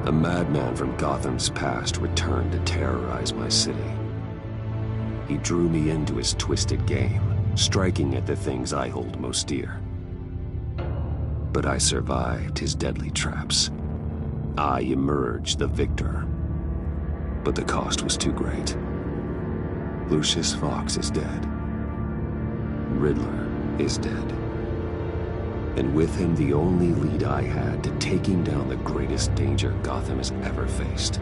A madman from Gotham's past returned to terrorize my city. He drew me into his twisted game, striking at the things I hold most dear. But I survived his deadly traps. I emerged the victor. But the cost was too great. Lucius Fox is dead. Riddler is dead. And with him, the only lead I had to taking down the greatest danger Gotham has ever faced.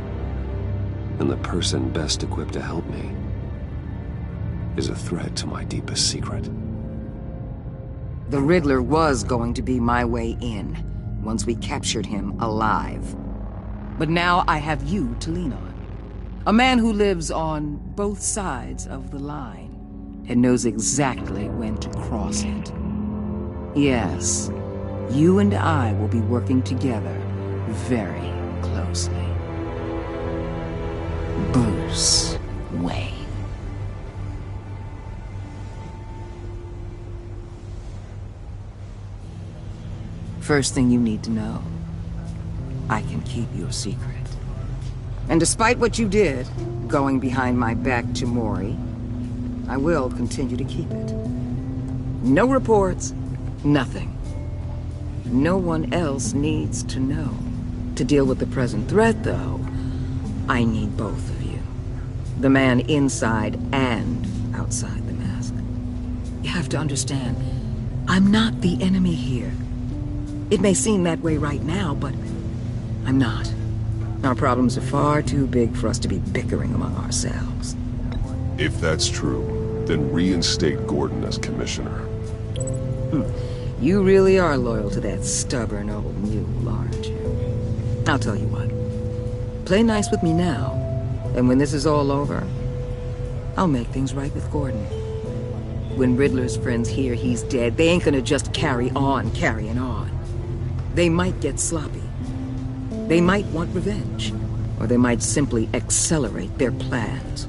And the person best equipped to help me is a threat to my deepest secret. The Riddler was going to be my way in, once we captured him alive. But now I have you to lean on. A man who lives on both sides of the line and knows exactly when to cross it. Yes, you and I will be working together very closely. Bruce Wayne. First thing you need to know, I can keep your secret. And despite what you did, going behind my back to Mori, I will continue to keep it. No reports, nothing. No one else needs to know. To deal with the present threat, though, I need both of you. The man inside and outside the mask. You have to understand, I'm not the enemy here. It may seem that way right now, but I'm not. Our problems are far too big for us to be bickering among ourselves. If that's true, then reinstate Gordon as commissioner. You really are loyal to that stubborn old mule, aren't you? I'll tell you what. Play nice with me now, and when this is all over, I'll make things right with Gordon. When Riddler's friends hear he's dead, they ain't gonna just carry on carrying on. They might get sloppy. They might want revenge, or they might simply accelerate their plans.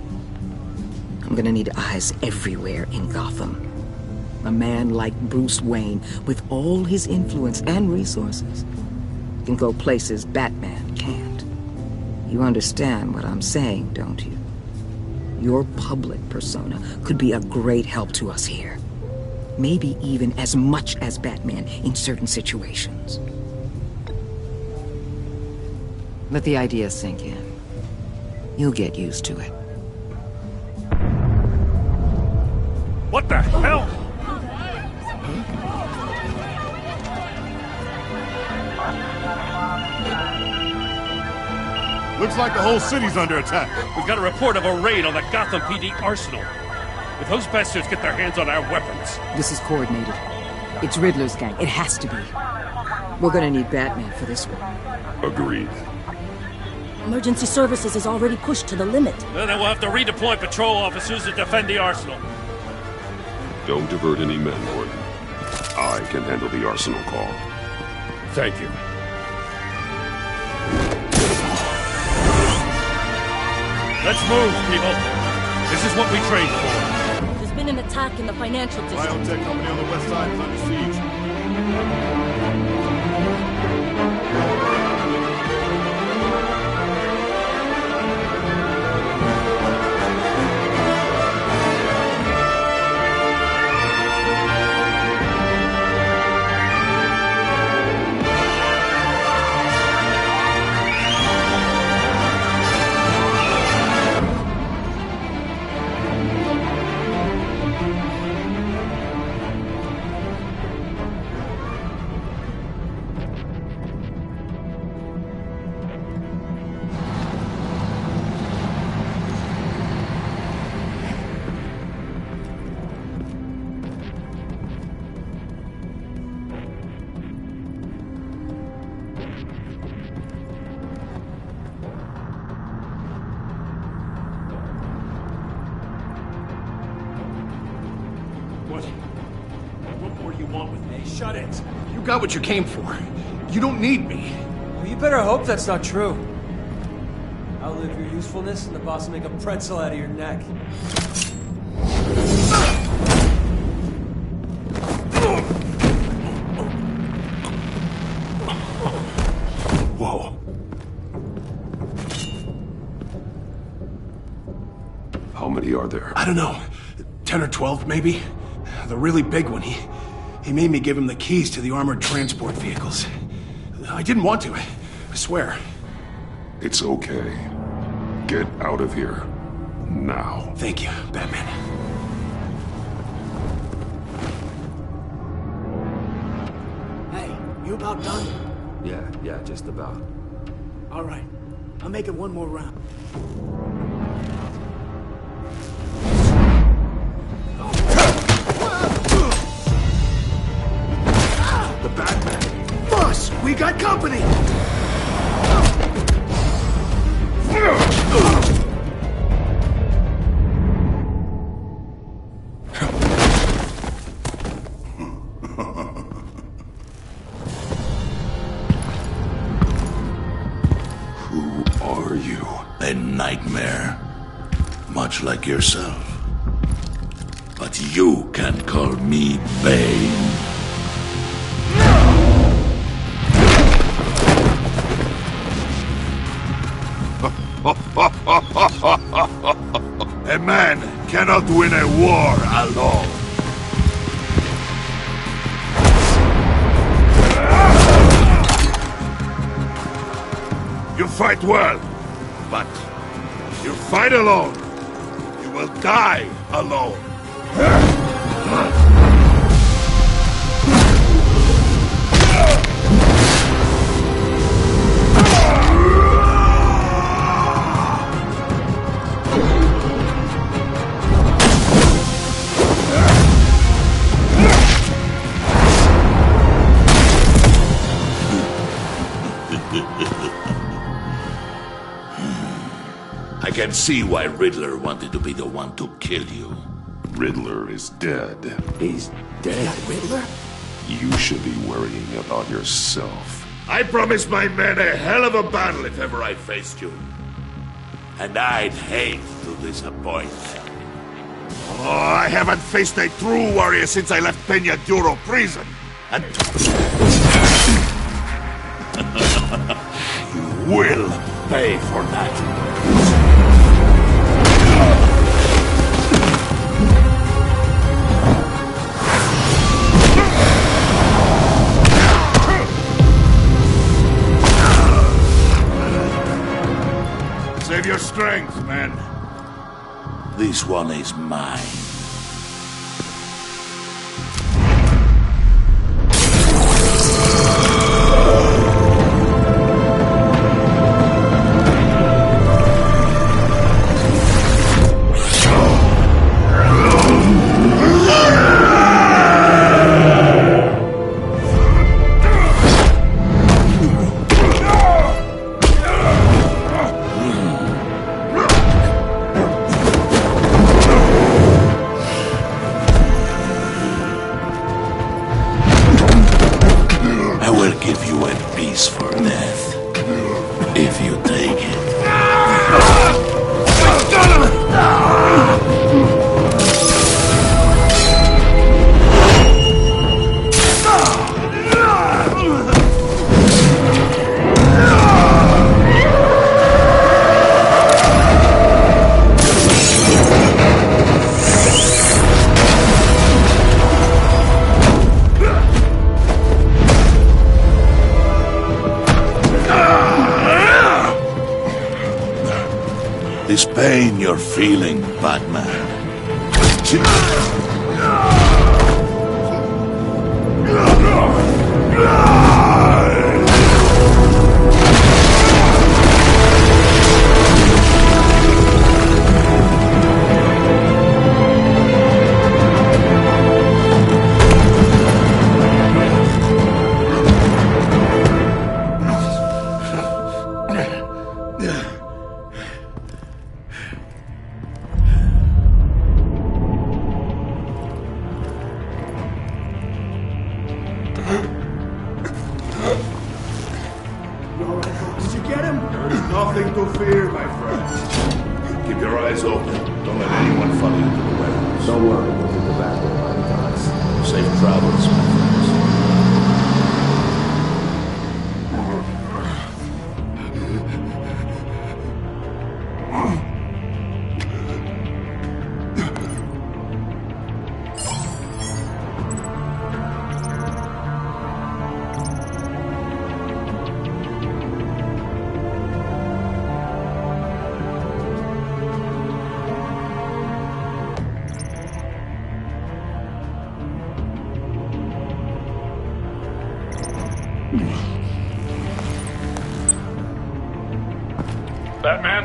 I'm gonna need eyes everywhere in Gotham. A man like Bruce Wayne, with all his influence and resources, can go places Batman can't. You understand what I'm saying, don't you? Your public persona could be a great help to us here. Maybe even as much as Batman in certain situations. Let the idea sink in. You'll get used to it. What the hell? Looks like the whole city's under attack. We got a report of a raid on the Gotham PD arsenal. If those bastards get their hands on our weapons... This is coordinated. It's Riddler's gang. It has to be. We're gonna need Batman for this one. Agreed. Emergency services is already pushed to the limit. Then we'll have to redeploy patrol officers to defend the arsenal. Don't divert any men, Gordon. I can handle the arsenal call. Thank you. Let's move, people. This is what we trained for. There's been an attack in the financial district. Biotech company on the west side is under siege. What more do you want with me? Shut it! You got what you came for. You don't need me. Well, you better hope that's not true. Outlive your usefulness, and the boss will make a pretzel out of your neck. Whoa. many are there? I don't know. 10 or 12, maybe? The really big one, he made me give him the keys to the armored transport vehicles. I didn't want to, I swear. It's okay. Get out of here. Now. Thank you, Batman. Hey, you about done? Yeah, just about. All right. I'll make it one more round. The Batman. Boss, we got company! Who are you? A nightmare. Much like yourself. But you can call me Bane. A man cannot win a war alone. You fight well, but if you fight alone, you will die alone. I can see why Riddler wanted to be the one to kill you. Riddler is dead. He's dead. Riddler? You should be worrying about yourself. I promised my men a hell of a battle if ever I faced you. And I'd hate to disappoint them. Oh, I haven't faced a true warrior since I left Peña Duro prison. And you will pay for that. Save your strength, man. This one is mine. This pain you're feeling, Batman. Did you get him? There's nothing to fear, my friend. Keep your eyes open. Don't let anyone follow you to the warehouse. Don't worry, we'll get the back way by the guys. Safe travels, my friends. Batman?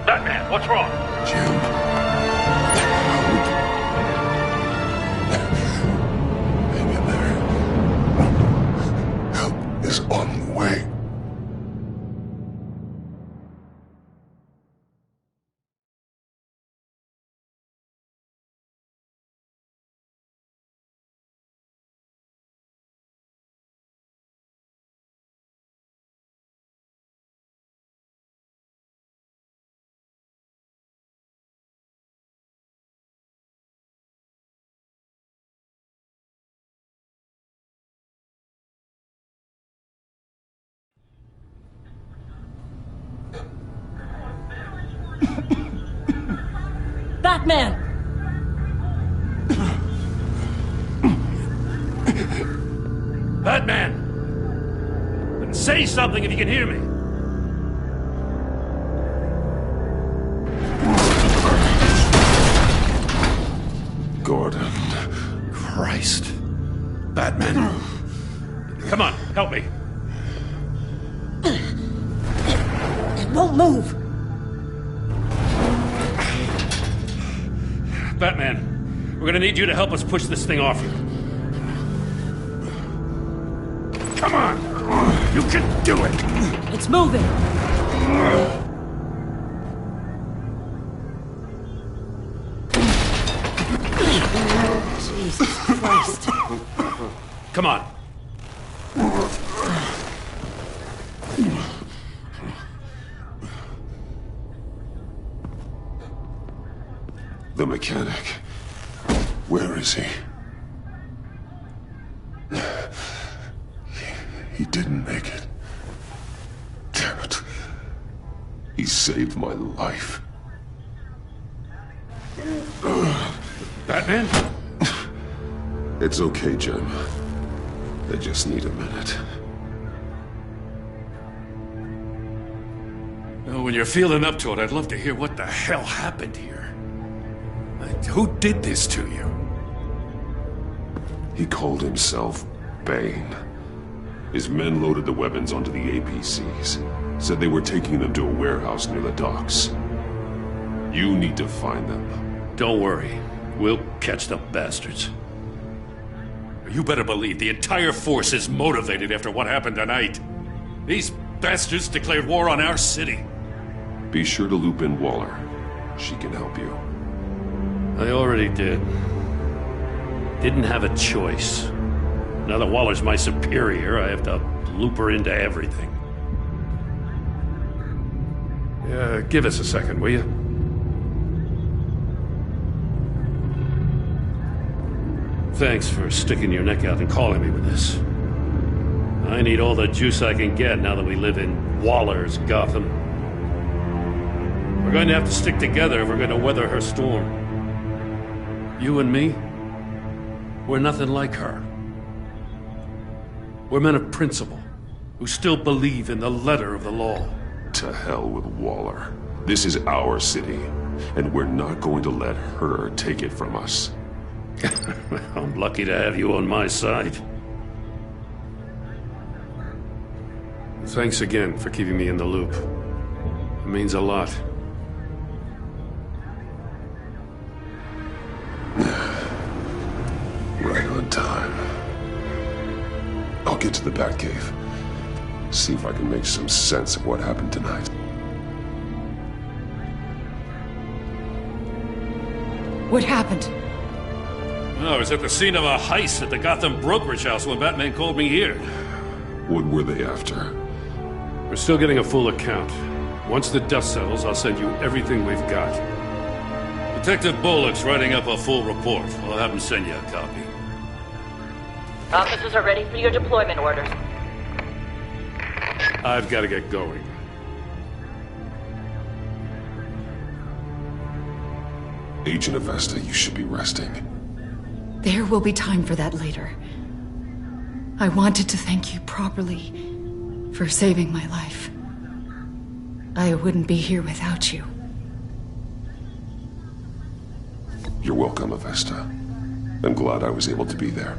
Batman, what's wrong? Jim. Hang in there. Help is on the way. Batman! Batman! Say something if you can hear me. Gordon. Christ. Batman. Come on, help me. It won't move! Batman, we're gonna need you to help us push this thing off you. Come on! You can do it! It's moving! Jesus Christ. Come on. The mechanic. Where is he? He didn't make it. Damn it. He saved my life. Batman? It's okay, Jim. I just need a minute. Well, when you're feeling up to it, I'd love to hear what the hell happened here. Who did this to you? He called himself Bane. His men loaded the weapons onto the APCs. Said they were taking them to a warehouse near the docks. You need to find them. Don't worry. We'll catch the bastards. You better believe the entire force is motivated after what happened tonight. These bastards declared war on our city. Be sure to loop in Waller. She can help you. I already did. Didn't have a choice. Now that Waller's my superior, I have to loop her into everything. Yeah, give us a second, will you? Thanks for sticking your neck out and calling me with this. I need all the juice I can get now that we live in Waller's Gotham. We're going to have to stick together if we're going to weather her storm. You and me, we're nothing like her. We're men of principle, who still believe in the letter of the law. To hell with Waller. This is our city, and we're not going to let her take it from us. I'm lucky to have you on my side. Thanks again for keeping me in the loop. It means a lot. Right on time. I'll get to the Batcave. See if I can make some sense of what happened tonight. What happened? I was at the scene of a heist at the Gotham brokerage house when Batman called me here. What were they after? We're still getting a full account. Once the dust settles, I'll send you everything we've got. Detective Bullock's writing up a full report. I'll have him send you a copy. Officers are ready for your deployment orders. I've got to get going. Agent Avesta, you should be resting. There will be time for that later. I wanted to thank you properly for saving my life. I wouldn't be here without you. You're welcome, Avesta. I'm glad I was able to be there.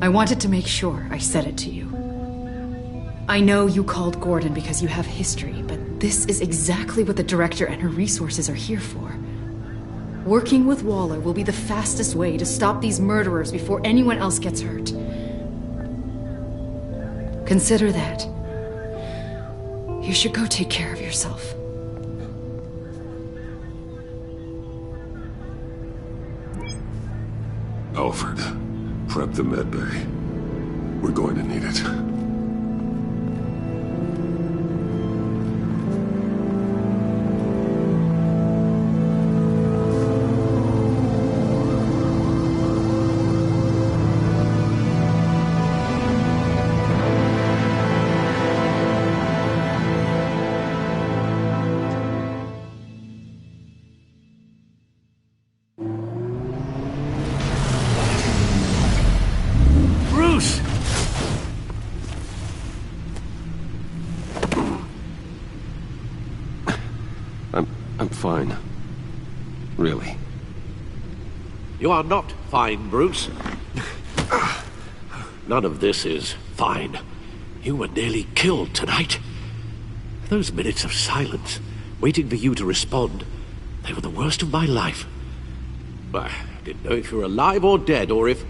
I wanted to make sure I said it to you. I know you called Gordon because you have history, but this is exactly what the Director and her resources are here for. Working with Waller will be the fastest way to stop these murderers before anyone else gets hurt. Consider that. You should go take care of yourself. Alfred, prep the med bay. We're going to need it. I'm fine. Really. You are not fine, Bruce. None of this is fine. You were nearly killed tonight. Those minutes of silence, waiting for you to respond, they were the worst of my life. I didn't know if you were alive or dead, or if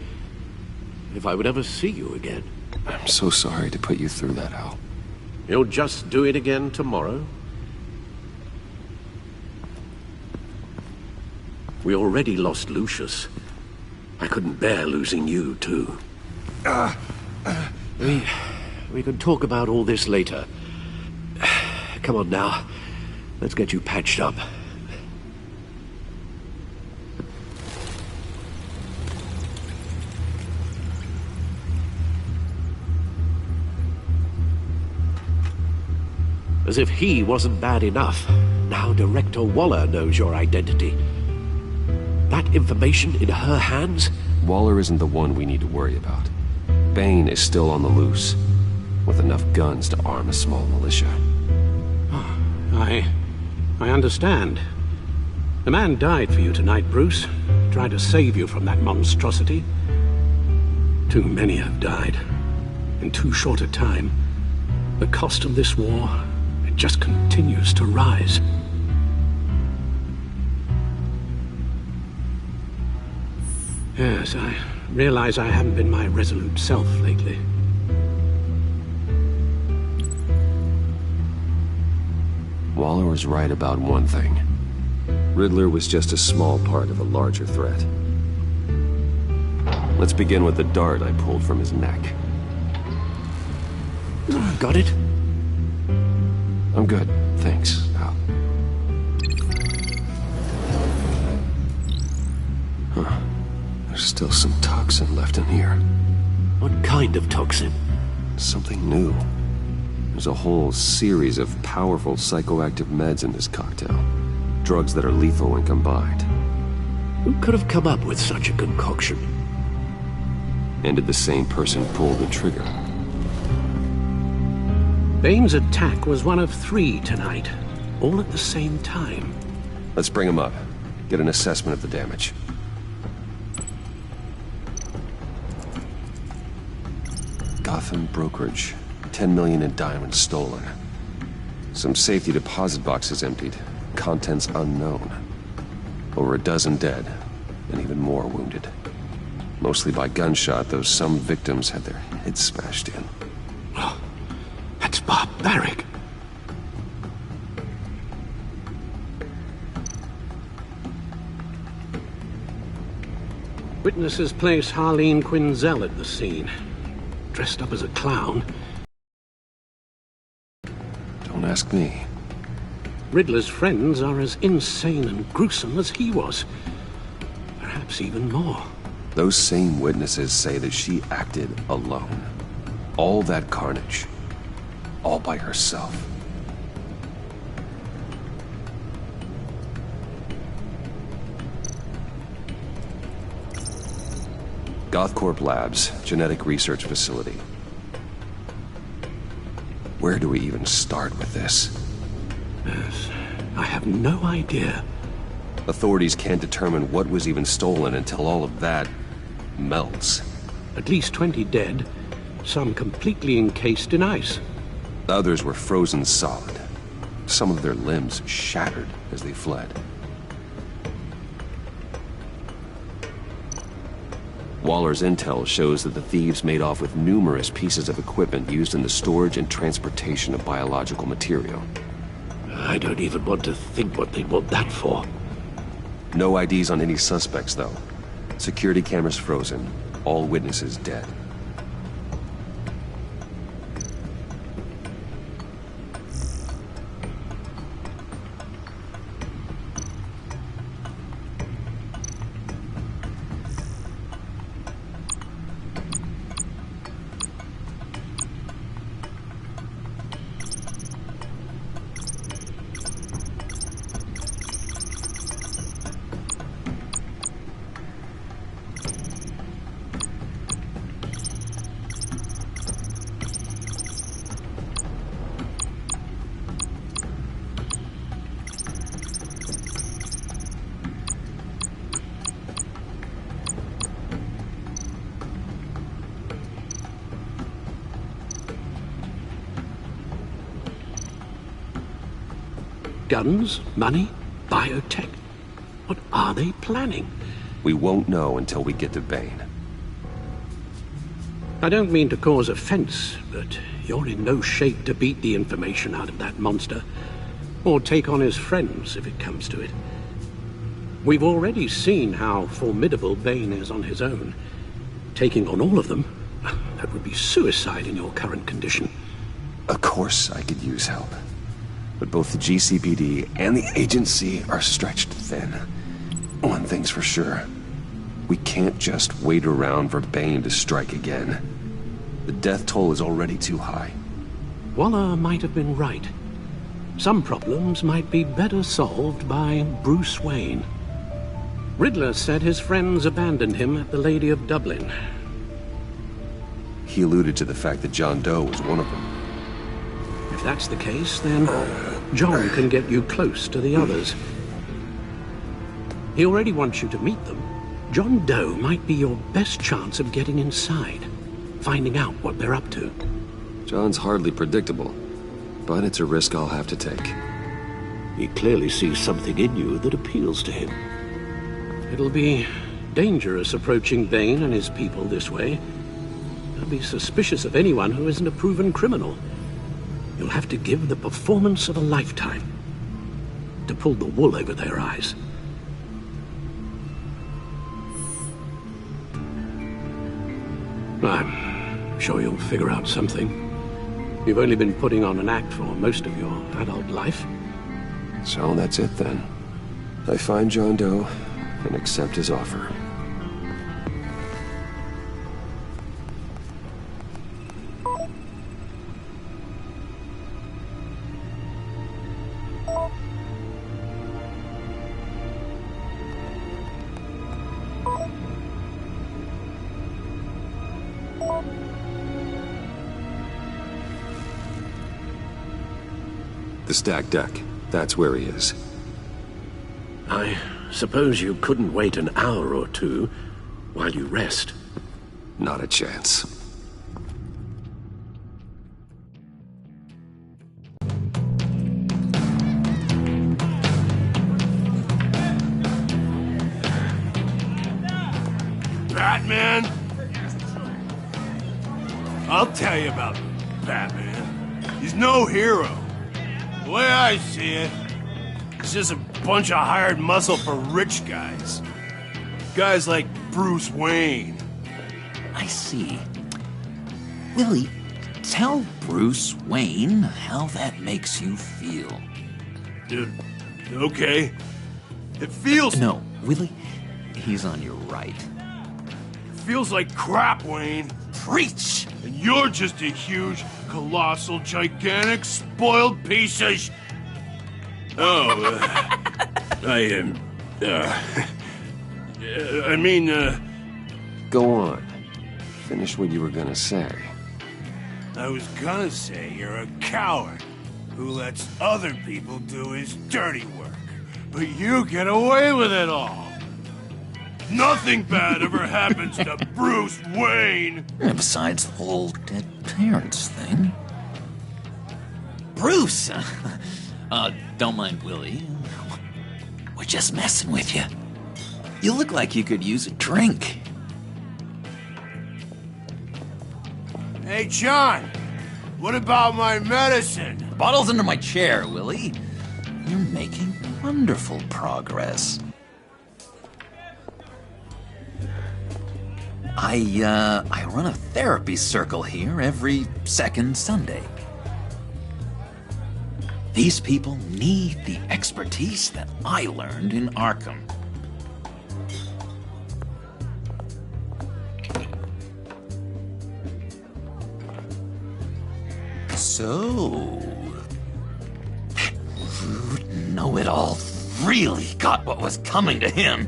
I would ever see you again. I'm so sorry to put you through that, Al. You'll just do it again tomorrow? We already lost Lucius. I couldn't bear losing you, too. We can talk about all this later. Come on now. Let's get you patched up. As if he wasn't bad enough, now Director Waller knows your identity. That information in her hands? Waller isn't the one we need to worry about. Bane is still on the loose, with enough guns to arm a small militia. I understand. The man died for you tonight, Bruce. Tried to save you from that monstrosity. Too many have died. In too short a time. The cost of this war, it just continues to rise. Yes, I realize I haven't been my resolute self lately. Waller was right about one thing. Riddler was just a small part of a larger threat. Let's begin with the dart I pulled from his neck. Got it? I'm good, thanks, Al. Huh. There's still some toxin left in here. What kind of toxin? Something new. There's a whole series of powerful psychoactive meds in this cocktail. Drugs that are lethal when combined. Who could have come up with such a concoction? And did the same person pull the trigger? Bane's attack was one of 3 tonight, all at the same time. Let's bring him up. Get an assessment of the damage. Gotham brokerage. 10 million in diamonds stolen. Some safety deposit boxes emptied. Contents unknown. Over a dozen dead, and even more wounded. Mostly by gunshot, though some victims had their heads smashed in. Oh, that's barbaric. Witnesses place Harleen Quinzel at the scene. Dressed up as a clown. Don't ask me. Riddler's friends are as insane and gruesome as he was. Perhaps even more. Those same witnesses say that she acted alone. All that carnage. All by herself. Gothcorp Labs, genetic research facility. Where do we even start with this? Yes, I have no idea. Authorities can't determine what was even stolen until all of that melts. At least 20 dead, some completely encased in ice. Others were frozen solid. Some of their limbs shattered as they fled. Waller's intel shows that the thieves made off with numerous pieces of equipment used in the storage and transportation of biological material. I don't even want to think what they'd want that for. No IDs on any suspects, though. Security cameras frozen. All witnesses dead. Guns, money, biotech. What are they planning? We won't know until we get to Bane. I don't mean to cause offense, but you're in no shape to beat the information out of that monster, or take on his friends if it comes to it. We've already seen how formidable Bane is on his own. Taking on all of them, that would be suicide in your current condition. Of course I could use help. But both the GCPD and the agency are stretched thin. One thing's for sure. We can't just wait around for Bane to strike again. The death toll is already too high. Waller might have been right. Some problems might be better solved by Bruce Wayne. Riddler said his friends abandoned him at the Lady of Dublin. He alluded to the fact that John Doe was one of them. If that's the case, then John can get you close to the others. He already wants you to meet them. John Doe might be your best chance of getting inside, finding out what they're up to. John's hardly predictable, but it's a risk I'll have to take. He clearly sees something in you that appeals to him. It'll be dangerous approaching Bane and his people this way. They'll be suspicious of anyone who isn't a proven criminal. You'll have to give the performance of a lifetime to pull the wool over their eyes. I'm sure you'll figure out something. You've only been putting on an act for most of your adult life. So that's it then. I find John Doe and accept his offer. The stacked deck. That's where he is. I suppose you couldn't wait an hour or two while you rest? Not a chance. Batman? I'll tell you about Batman. He's no hero. The way I see it, he's just a bunch of hired muscle for rich guys. Guys like Bruce Wayne. I see. Willie, tell Bruce Wayne how that makes you feel. Okay. It feels... No, Willie, he's on your right. It feels like crap, Wayne. Preach! And you're just a huge, colossal, gigantic, spoiled piece of Go on. Finish what you were gonna say. I was gonna say you're a coward who lets other people do his dirty work. But you get away with it all. Nothing bad ever happens to Bruce Wayne. And besides the whole dead parents thing. Bruce! Don't mind Willie. We're just messing with you. You look like you could use a drink. Hey, John! What about my medicine? Bottle's under my chair, Willie. You're making wonderful progress. I run a therapy circle here every second Sunday. These people need the expertise that I learned in Arkham. So, that rude know-it-all really got what was coming to him.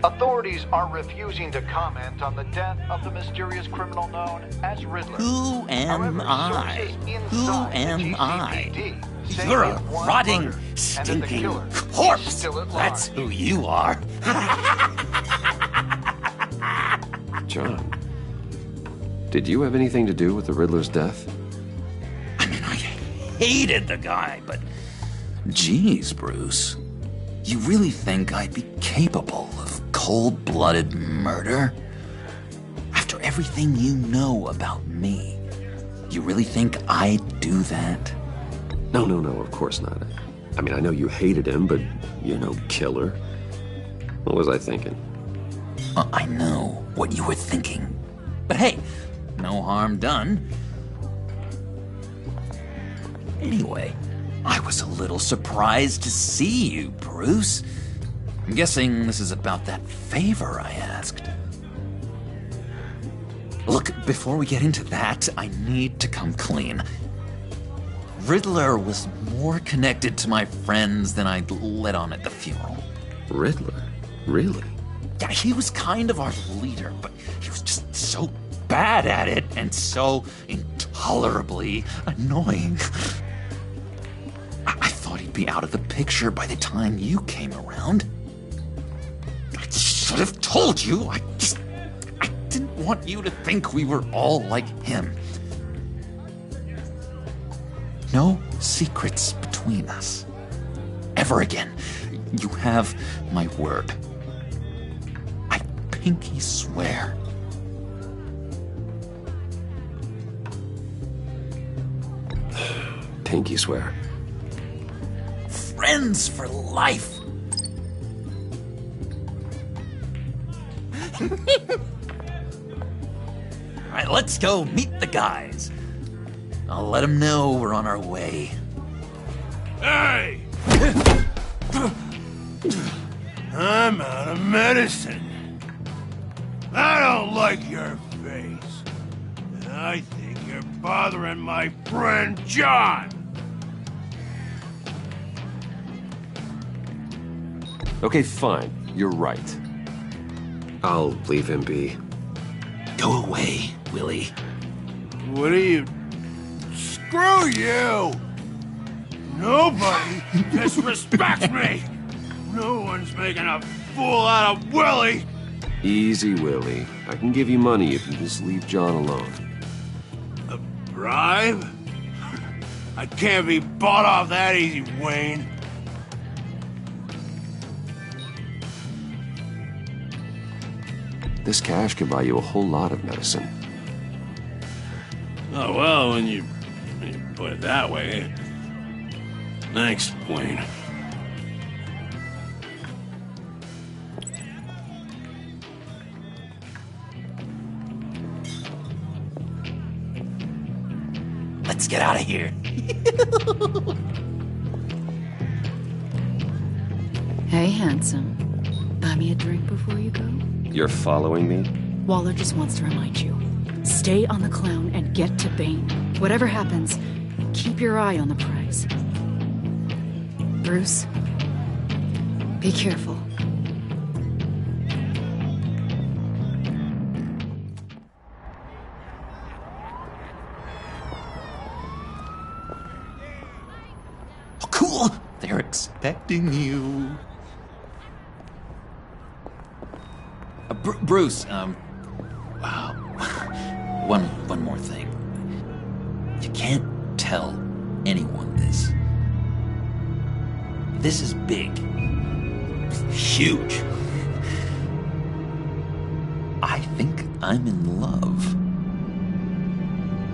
Authorities are refusing to comment on the death of the mysterious criminal known as Riddler. Who am I? Who am I? You're a rotting, stinking corpse. That's who you are. John, did you have anything to do with the Riddler's death? Hated the guy, but geez, Bruce, you really think I'd be capable of cold-blooded murder? After everything you know about me, you really think I'd do that? No, of course not. I mean, I know you hated him, but you're no killer. What was I thinking? I know what you were thinking. But hey, no harm done. Anyway, I was a little surprised to see you, Bruce. I'm guessing this is about that favor I asked. Look, before we get into that, I need to come clean. Riddler was more connected to my friends than I'd let on at the funeral. Riddler? Really? Yeah, he was kind of our leader, but he was just so bad at it and so intolerably annoying. I thought he'd be out of the picture by the time you came around. I should have told you. I didn't want you to think we were all like him. No secrets between us. Ever again. You have my word. I pinky swear. Pinky swear. Friends for life. All right, let's go meet the guys. I'll let them know we're on our way. Hey! I'm out of medicine. I don't like your face. And I think you're bothering my friend John. Okay, fine. You're right. I'll leave him be. Go away, Willie. What are you... Screw you! Nobody disrespects me! No one's making a fool out of Willie! Easy, Willie. I can give you money if you just leave John alone. A bribe? I can't be bought off that easy, Wayne. This cash could buy you a whole lot of medicine. Oh, well, when you put it that way. Thanks, Wayne. Let's get out of here. Hey, handsome. Buy me a drink before you go? You're following me? Waller just wants to remind you. Stay on the clown and get to Bane. Whatever happens, keep your eye on the prize. Bruce, be careful. Oh, cool! They're expecting you. Bruce, one more thing. You can't tell anyone this. This is big. Huge. I think I'm in love.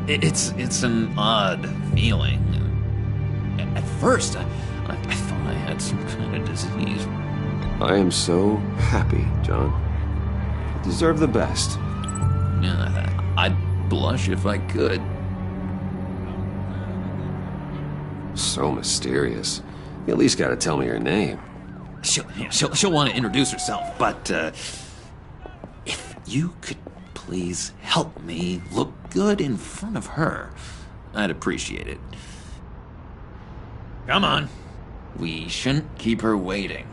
It's an odd feeling. At first, I thought I had some kind of disease. I am so happy, John. You deserve the best. Yeah, I'd blush if I could. So mysterious. You at least gotta tell me her name. She'll want to introduce herself, but if you could please help me look good in front of her, I'd appreciate it. Come on. We shouldn't keep her waiting.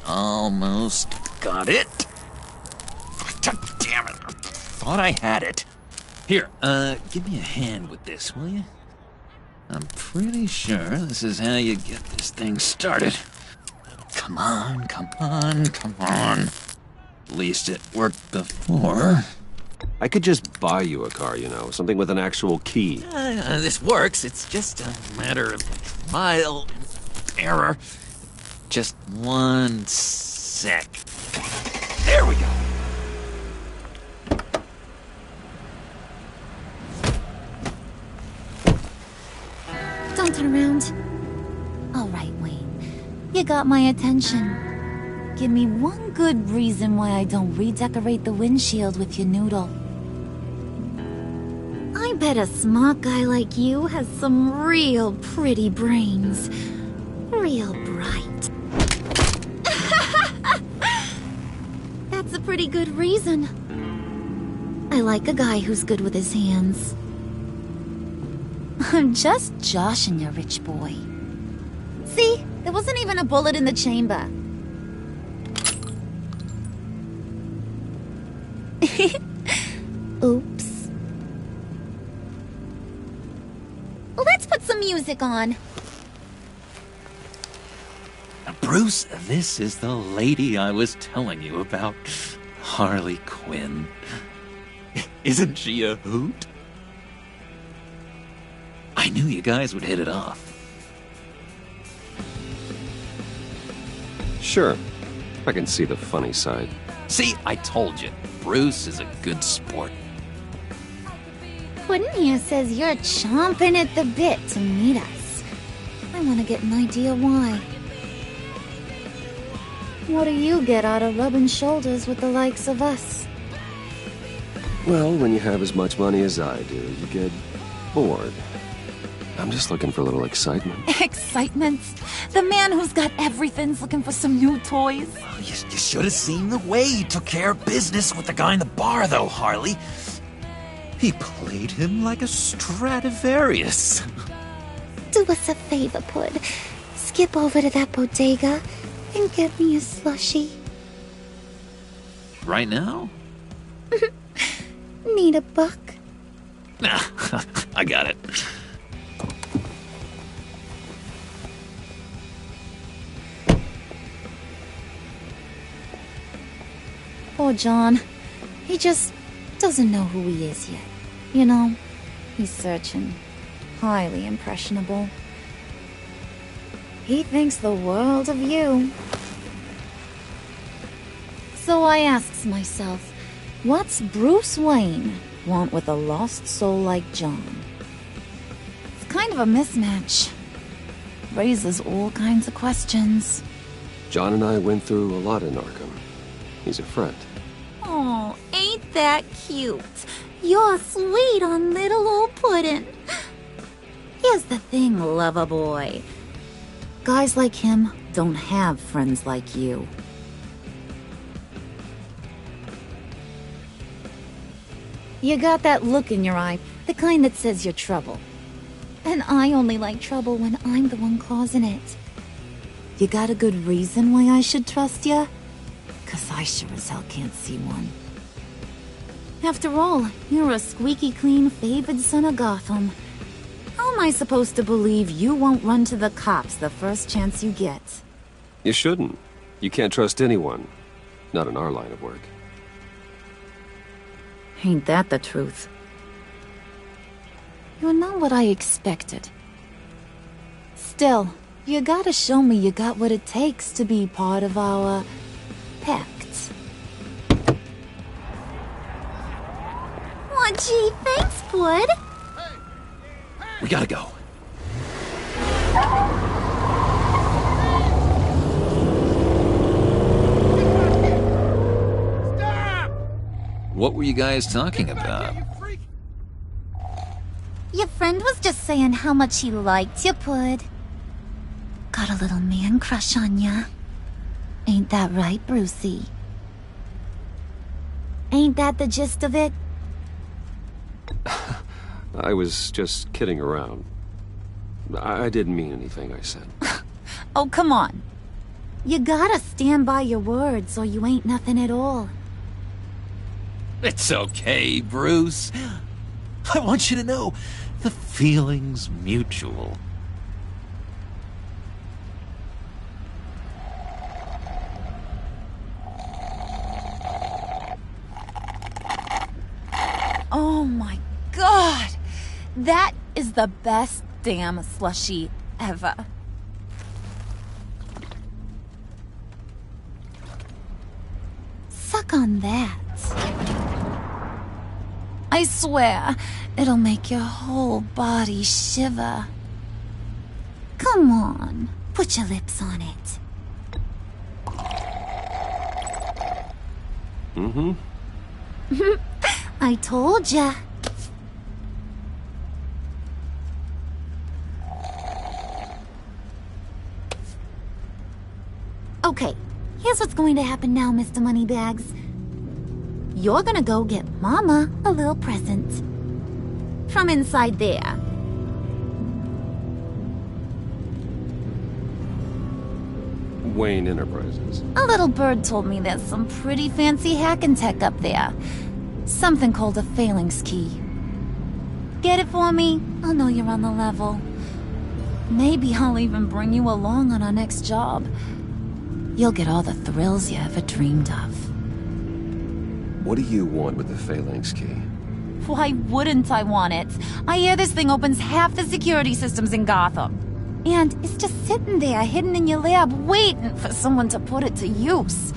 Almost got it. God damn it. Thought I had it. Here, give me a hand with this, will you? I'm pretty sure this is how you get this thing started. Come on, come on, come on. At least it worked before. I could just buy you a car, you know, something with an actual key. This works. It's just a matter of trial and error. Just 1 sec. There we go. Don't turn around. All right, Wayne. You got my attention. Give me one good reason why I don't redecorate the windshield with your noodle. I bet a smart guy like you has some real pretty brains. Real bright. That's a pretty good reason. I like a guy who's good with his hands. I'm just joshing you, rich boy. See? There wasn't even a bullet in the chamber. Oops. Let's put some music on. Bruce, this is the lady I was telling you about. Harley Quinn. Isn't she a hoot? I knew you guys would hit it off. Sure. I can see the funny side. See, I told you. Bruce is a good sport. Puddin' here says you're chomping at the bit to meet us. I want to get an idea why. What do you get out of rubbing shoulders with the likes of us? Well, when you have as much money as I do, you get bored. I'm just looking for a little excitement. Excitement? The man who's got everything's looking for some new toys. You should have seen the way he took care of business with the guy in the bar, though, Harley. He played him like a Stradivarius. Do us a favor, Pud. Skip over to that bodega and get me a slushie. Right now? Need a buck? Nah, I got it. Poor John. He just doesn't know who he is yet. You know, he's searching. Highly impressionable. He thinks the world of you. So I asks myself, what's Bruce Wayne want with a lost soul like John? It's kind of a mismatch. Raises all kinds of questions. John and I went through a lot in Arkham. He's a friend. Oh, ain't that cute? You're sweet on little old Puddin'. Here's the thing, lover boy. Guys like him don't have friends like you. You got that look in your eye, the kind that says you're trouble. And I only like trouble when I'm the one causing it. You got a good reason why I should trust you? 'Cause I sure as hell can't see one. After all, you're a squeaky clean favored son of Gotham. How am I supposed to believe you won't run to the cops the first chance you get? You shouldn't. You can't trust anyone. Not in our line of work. Ain't that the truth? You're not what I expected. Still, you gotta show me you got what it takes to be part of our... pact. Aw, gee, thanks, Bud. We gotta go. What were you guys talking about? Your friend was just saying how much he liked you, Bud. Got a little man crush on ya. Ain't that right, Brucey? Ain't that the gist of it? I was just kidding around. I didn't mean anything I said. Oh, come on. You gotta stand by your words or you ain't nothing at all. It's okay, Bruce. I want you to know the feeling's mutual. Oh my god! That is the best damn slushie ever. Suck on that. I swear, it'll make your whole body shiver. Come on, put your lips on it. Mm-hmm. I told ya. Okay, here's what's going to happen now, Mr. Moneybags. You're gonna go get Mama a little present. From inside there. Wayne Enterprises. A little bird told me there's some pretty fancy hacking tech up there. Something called a phalanx key. Get it for me? I'll know you're on the level. Maybe I'll even bring you along on our next job. You'll get all the thrills you ever dreamed of. What do you want with the phalanx key? Why wouldn't I want it? I hear this thing opens half the security systems in Gotham. And it's just sitting there, hidden in your lab, waiting for someone to put it to use.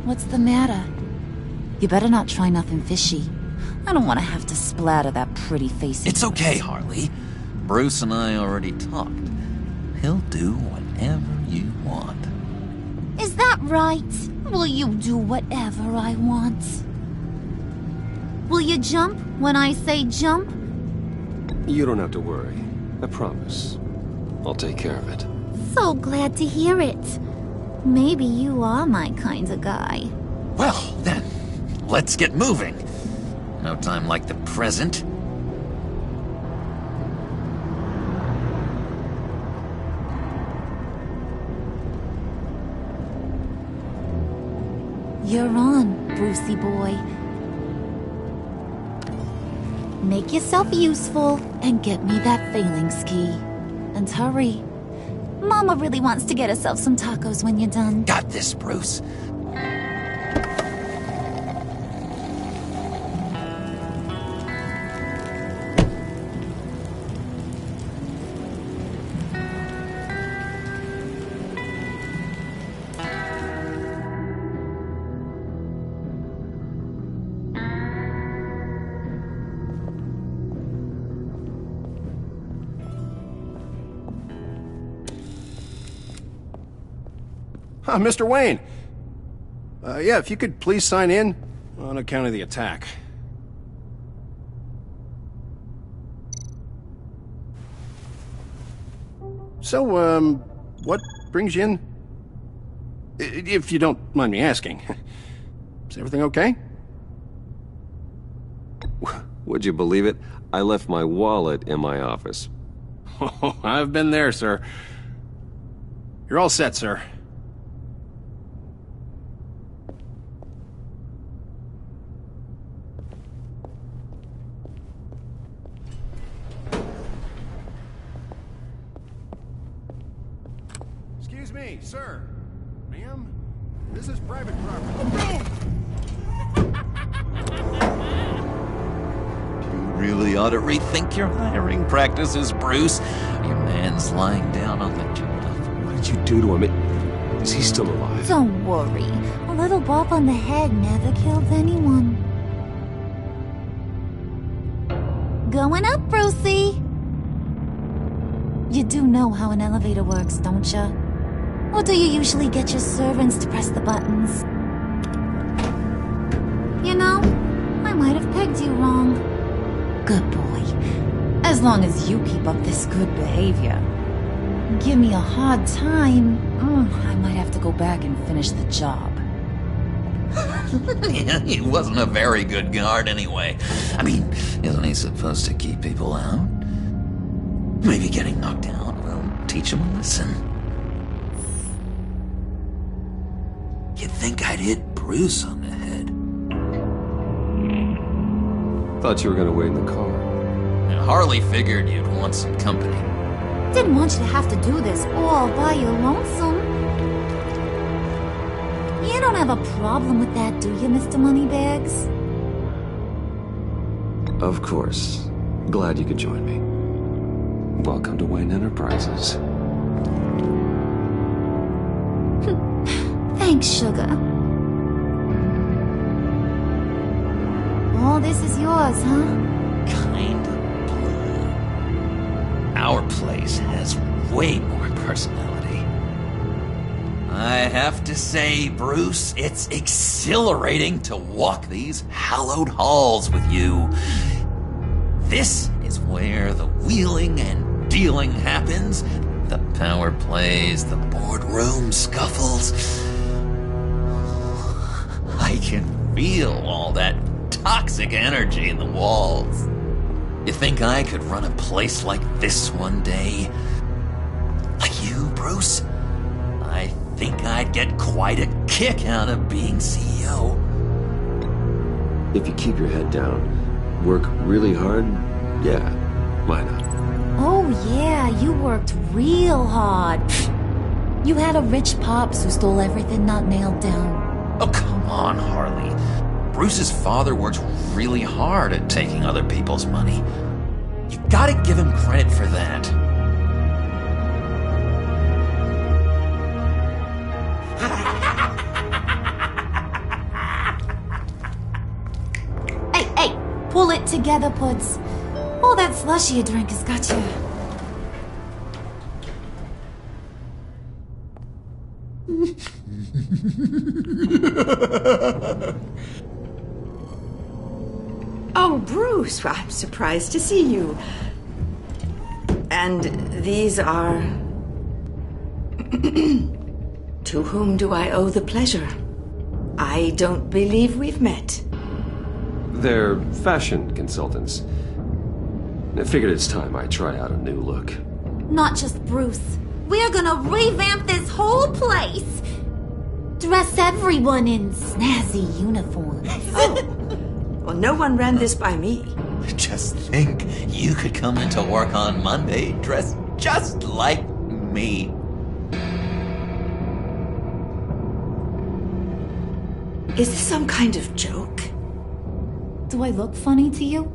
What's the matter? You better not try nothing fishy. I don't want to have to splatter that pretty face. It's okay, Harley. Bruce and I already talked. He'll do whatever you want. Is that right? Will you do whatever I want? Will you jump when I say jump? You don't have to worry. I promise. I'll take care of it. So glad to hear it. Maybe you are my kind of guy. Well, then, let's get moving. No time like the present. You're on, Brucey boy. Make yourself useful and get me that phalanx key. And hurry. Mama really wants to get herself some tacos when you're done. Got this, Bruce. Mr. Wayne. Yeah, if you could please sign in on account of the attack. So, what brings you in? If you don't mind me asking. Is everything okay? Would you believe it? I left my wallet in my office. Oh, I've been there, sir. You're all set, sir. Excuse me, sir. Ma'am, this is private property. You really ought to rethink your hiring practices, Bruce. Your man's lying down on the job. What did you do to him? Is he still alive? Don't worry. A little bump on the head never killed anyone. Going up, Brucey! You do know how an elevator works, don't you? Or do you usually get your servants to press the buttons? You know, I might have pegged you wrong. Good boy. As long as you keep up this good behavior. Give me a hard time, I might have to go back and finish the job. Yeah, he wasn't a very good guard anyway. I mean, isn't he supposed to keep people out? Maybe getting knocked out will teach him a lesson. You'd think I'd hit Bruce on the head. Thought you were gonna wait in the car. Now, Harley figured you'd want some company. Didn't want you to have to do this all by your lonesome. You don't have a problem with that, do you, Mr. Moneybags? Of course. Glad you could join me. Welcome to Wayne Enterprises. Thanks, sugar. All this is yours, huh? Kind of blue. Our place has way more personality. I have to say, Bruce, it's exhilarating to walk these hallowed halls with you. This is where the wheeling and dealing happens, the power plays, the boardroom scuffles. I can feel all that toxic energy in the walls. You think I could run a place like this one day? Like you, Bruce? I think I'd get quite a kick out of being CEO. If you keep your head down, work really hard, yeah, why not? Oh yeah, you worked real hard. You had a rich pops who stole everything not nailed down. Oh, come on, Harley. Bruce's father worked really hard at taking other people's money. You gotta give him credit for that. Hey, pull it together, Puds. All that slushy you drink has got you. Oh, Bruce, I'm surprised to see you. And these are... To whom do I owe the pleasure? I don't believe we've met. They're fashion consultants. I figured it's time I try out a new look. Not just Bruce. We're gonna revamp this whole place. Dress everyone in snazzy uniforms. Oh. Well, no one ran this by me. Just think, you could come into work on Monday dressed just like me. Is this some kind of joke? Do I look funny to you?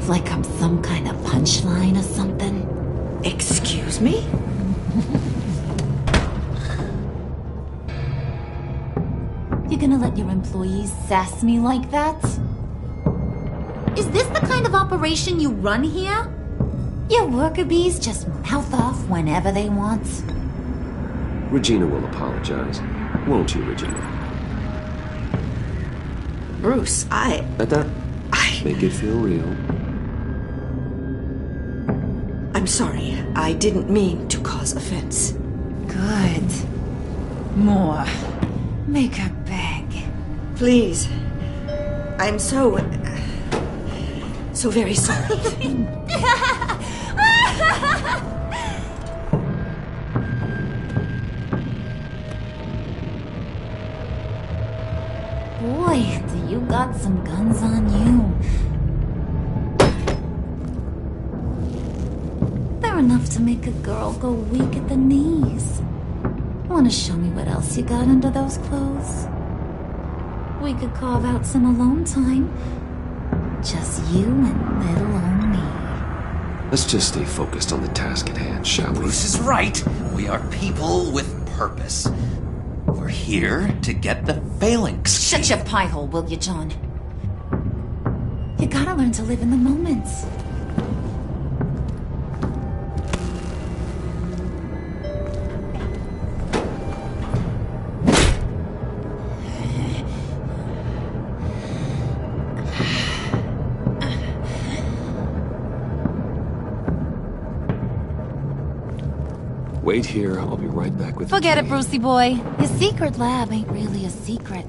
Like I'm some kind of punchline or something? Excuse me? You gonna let your employees sass me like that? Is this the kind of operation you run here? Your worker bees just mouth off whenever they want. Regina will apologize. Won't you, Regina? Bruce, Let that make it feel real. I'm sorry. I didn't mean to cause offense. Good. More. Make her beg. Please. I'm so very sorry. Boy, do you got some guns on you. enough to make a girl go weak at the knees. Wanna show me what else you got under those clothes? We could carve out some alone time. Just you and little old me. Let's just stay focused on the task at hand, shall we? Bruce is right. We are people with purpose. We're here to get the phalanx. Shut your pie hole, will you, John? You gotta learn to live in the moment. Wait here, I'll be right back with Forget the it, key. Brucey boy. Your secret lab ain't really a secret.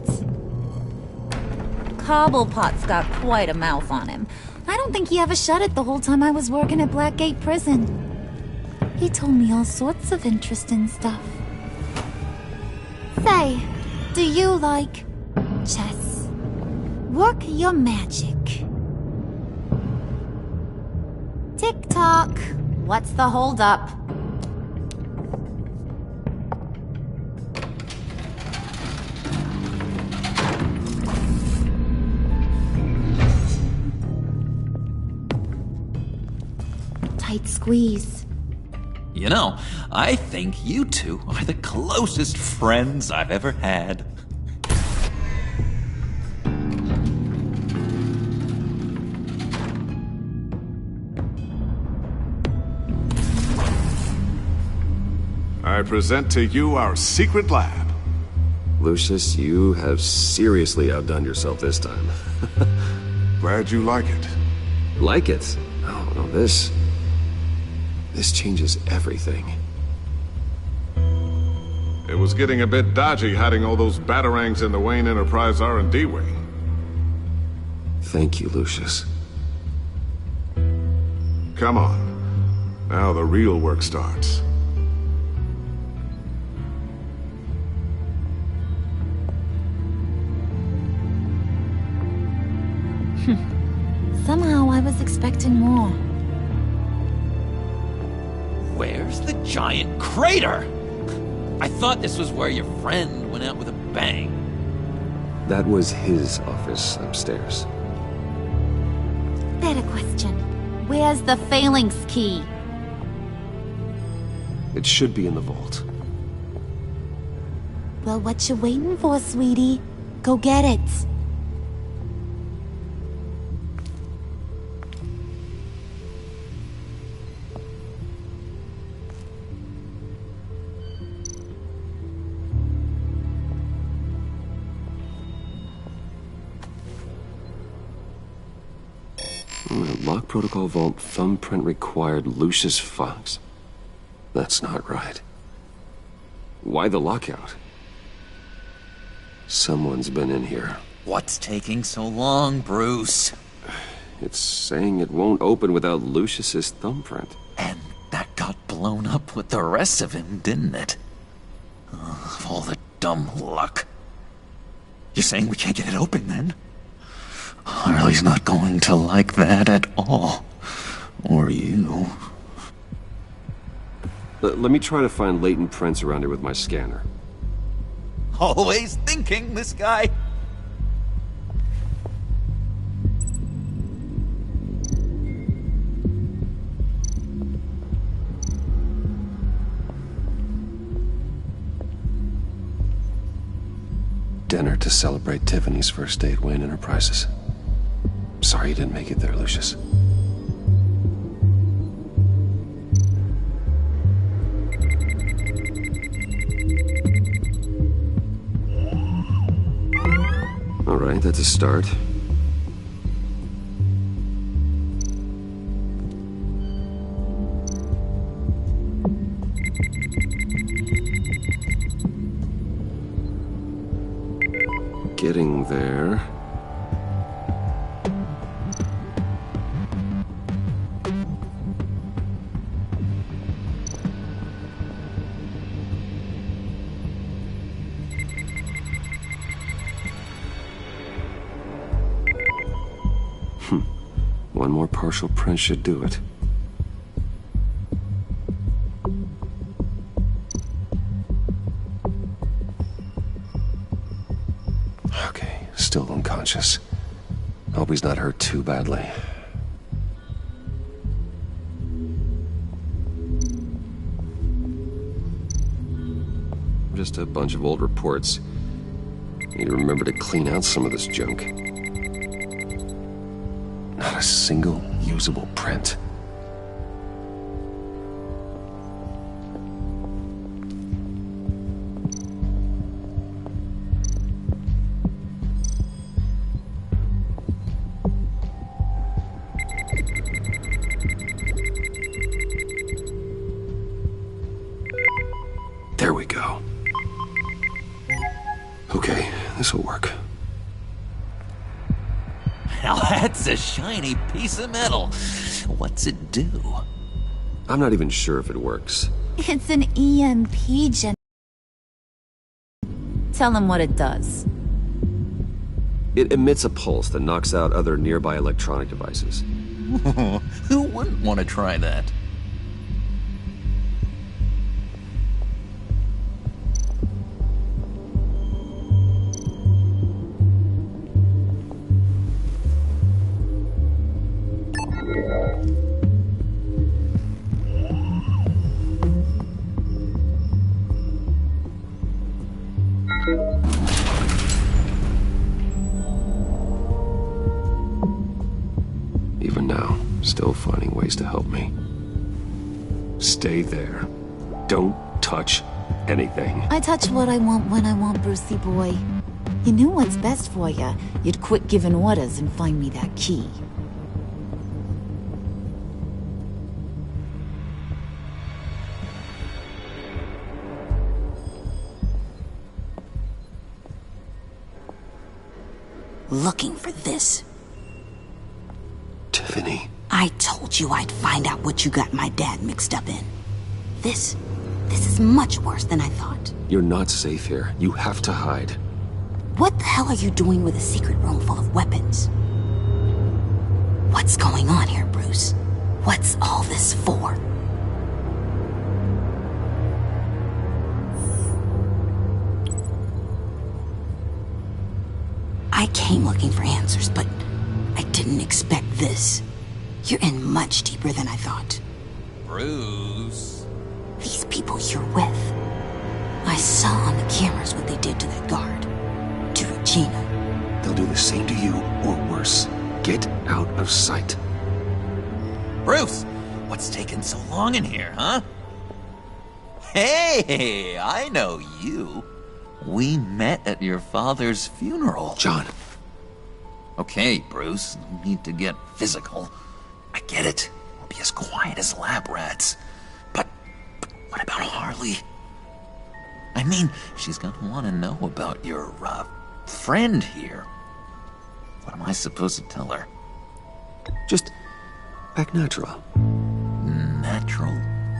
Cobblepot's got quite a mouth on him. I don't think he ever shut it the whole time I was working at Blackgate Prison. He told me all sorts of interesting stuff. Say, do you like chess? Work your magic. Tick-tock. What's the holdup? Tight squeeze. You know, I think you two are the closest friends I've ever had. I present to you our secret lab. Lucius, you have seriously outdone yourself this time. Glad you like it. Like it? Oh, no, this changes everything. It was getting a bit dodgy hiding all those batarangs in the Wayne Enterprise R&D wing. Thank you, Lucius. Come on. Now the real work starts. Somehow I was expecting more. Where's the giant crater? I thought this was where your friend went out with a bang. That was his office upstairs. Better question. Where's the phalanx key? It should be in the vault. Well, what you waiting for, sweetie? Go get it. Lock protocol vault thumbprint required Lucius Fox. That's not right. Why the lockout? Someone's been in here. What's taking so long, Bruce? It's saying it won't open without Lucius's thumbprint. And that got blown up with the rest of him, didn't it? All the dumb luck. You're saying we can't get it open, then? Harley's not going to like that at all. Or you. Let me try to find latent prints around here with my scanner. Always thinking, this guy. Dinner to celebrate Tiffany's first day at Wayne Enterprises. Sorry you didn't make it there, Lucius. All right, that's a start. Getting there. One more partial print should do it. unconscious. Hope he's not hurt too badly. Just a bunch of old reports. Need to remember to clean out some of this junk. Not a single usable print. There we go. Okay, this'll work. Now that's a shiny piece of metal. What's it do? I'm not even sure if it works. It's an EMP gen. Tell him what it does. It emits a pulse that knocks out other nearby electronic devices. Who wouldn't want to try that? Even now, still finding ways to help me. Stay there. Don't touch anything. I touch what I want when I want, Brucey boy. You knew what's best for you. You'd quit giving orders and find me that key. Looking for this. Tiffany. I told you I'd find out what you got my dad mixed up in. This is much worse than I thought. You're not safe here. You have to hide. What the hell are you doing with a secret room full of weapons? What's going on here, Bruce? What's all this for? I came looking for answers, but I didn't expect this. You're in much deeper than I thought. Bruce. These people you're with. I saw on the cameras what they did to that guard. To Regina. They'll do the same to you, or worse. Get out of sight. Bruce! What's taking so long in here, huh? Hey, I know you. We met at your father's funeral. John. Okay, Bruce, no need to get physical. I get it. We'll be as quiet as lab rats. But what about Harley? I mean, she's gonna want to know about your, friend here. What am I supposed to tell her? Just act natural. Natural?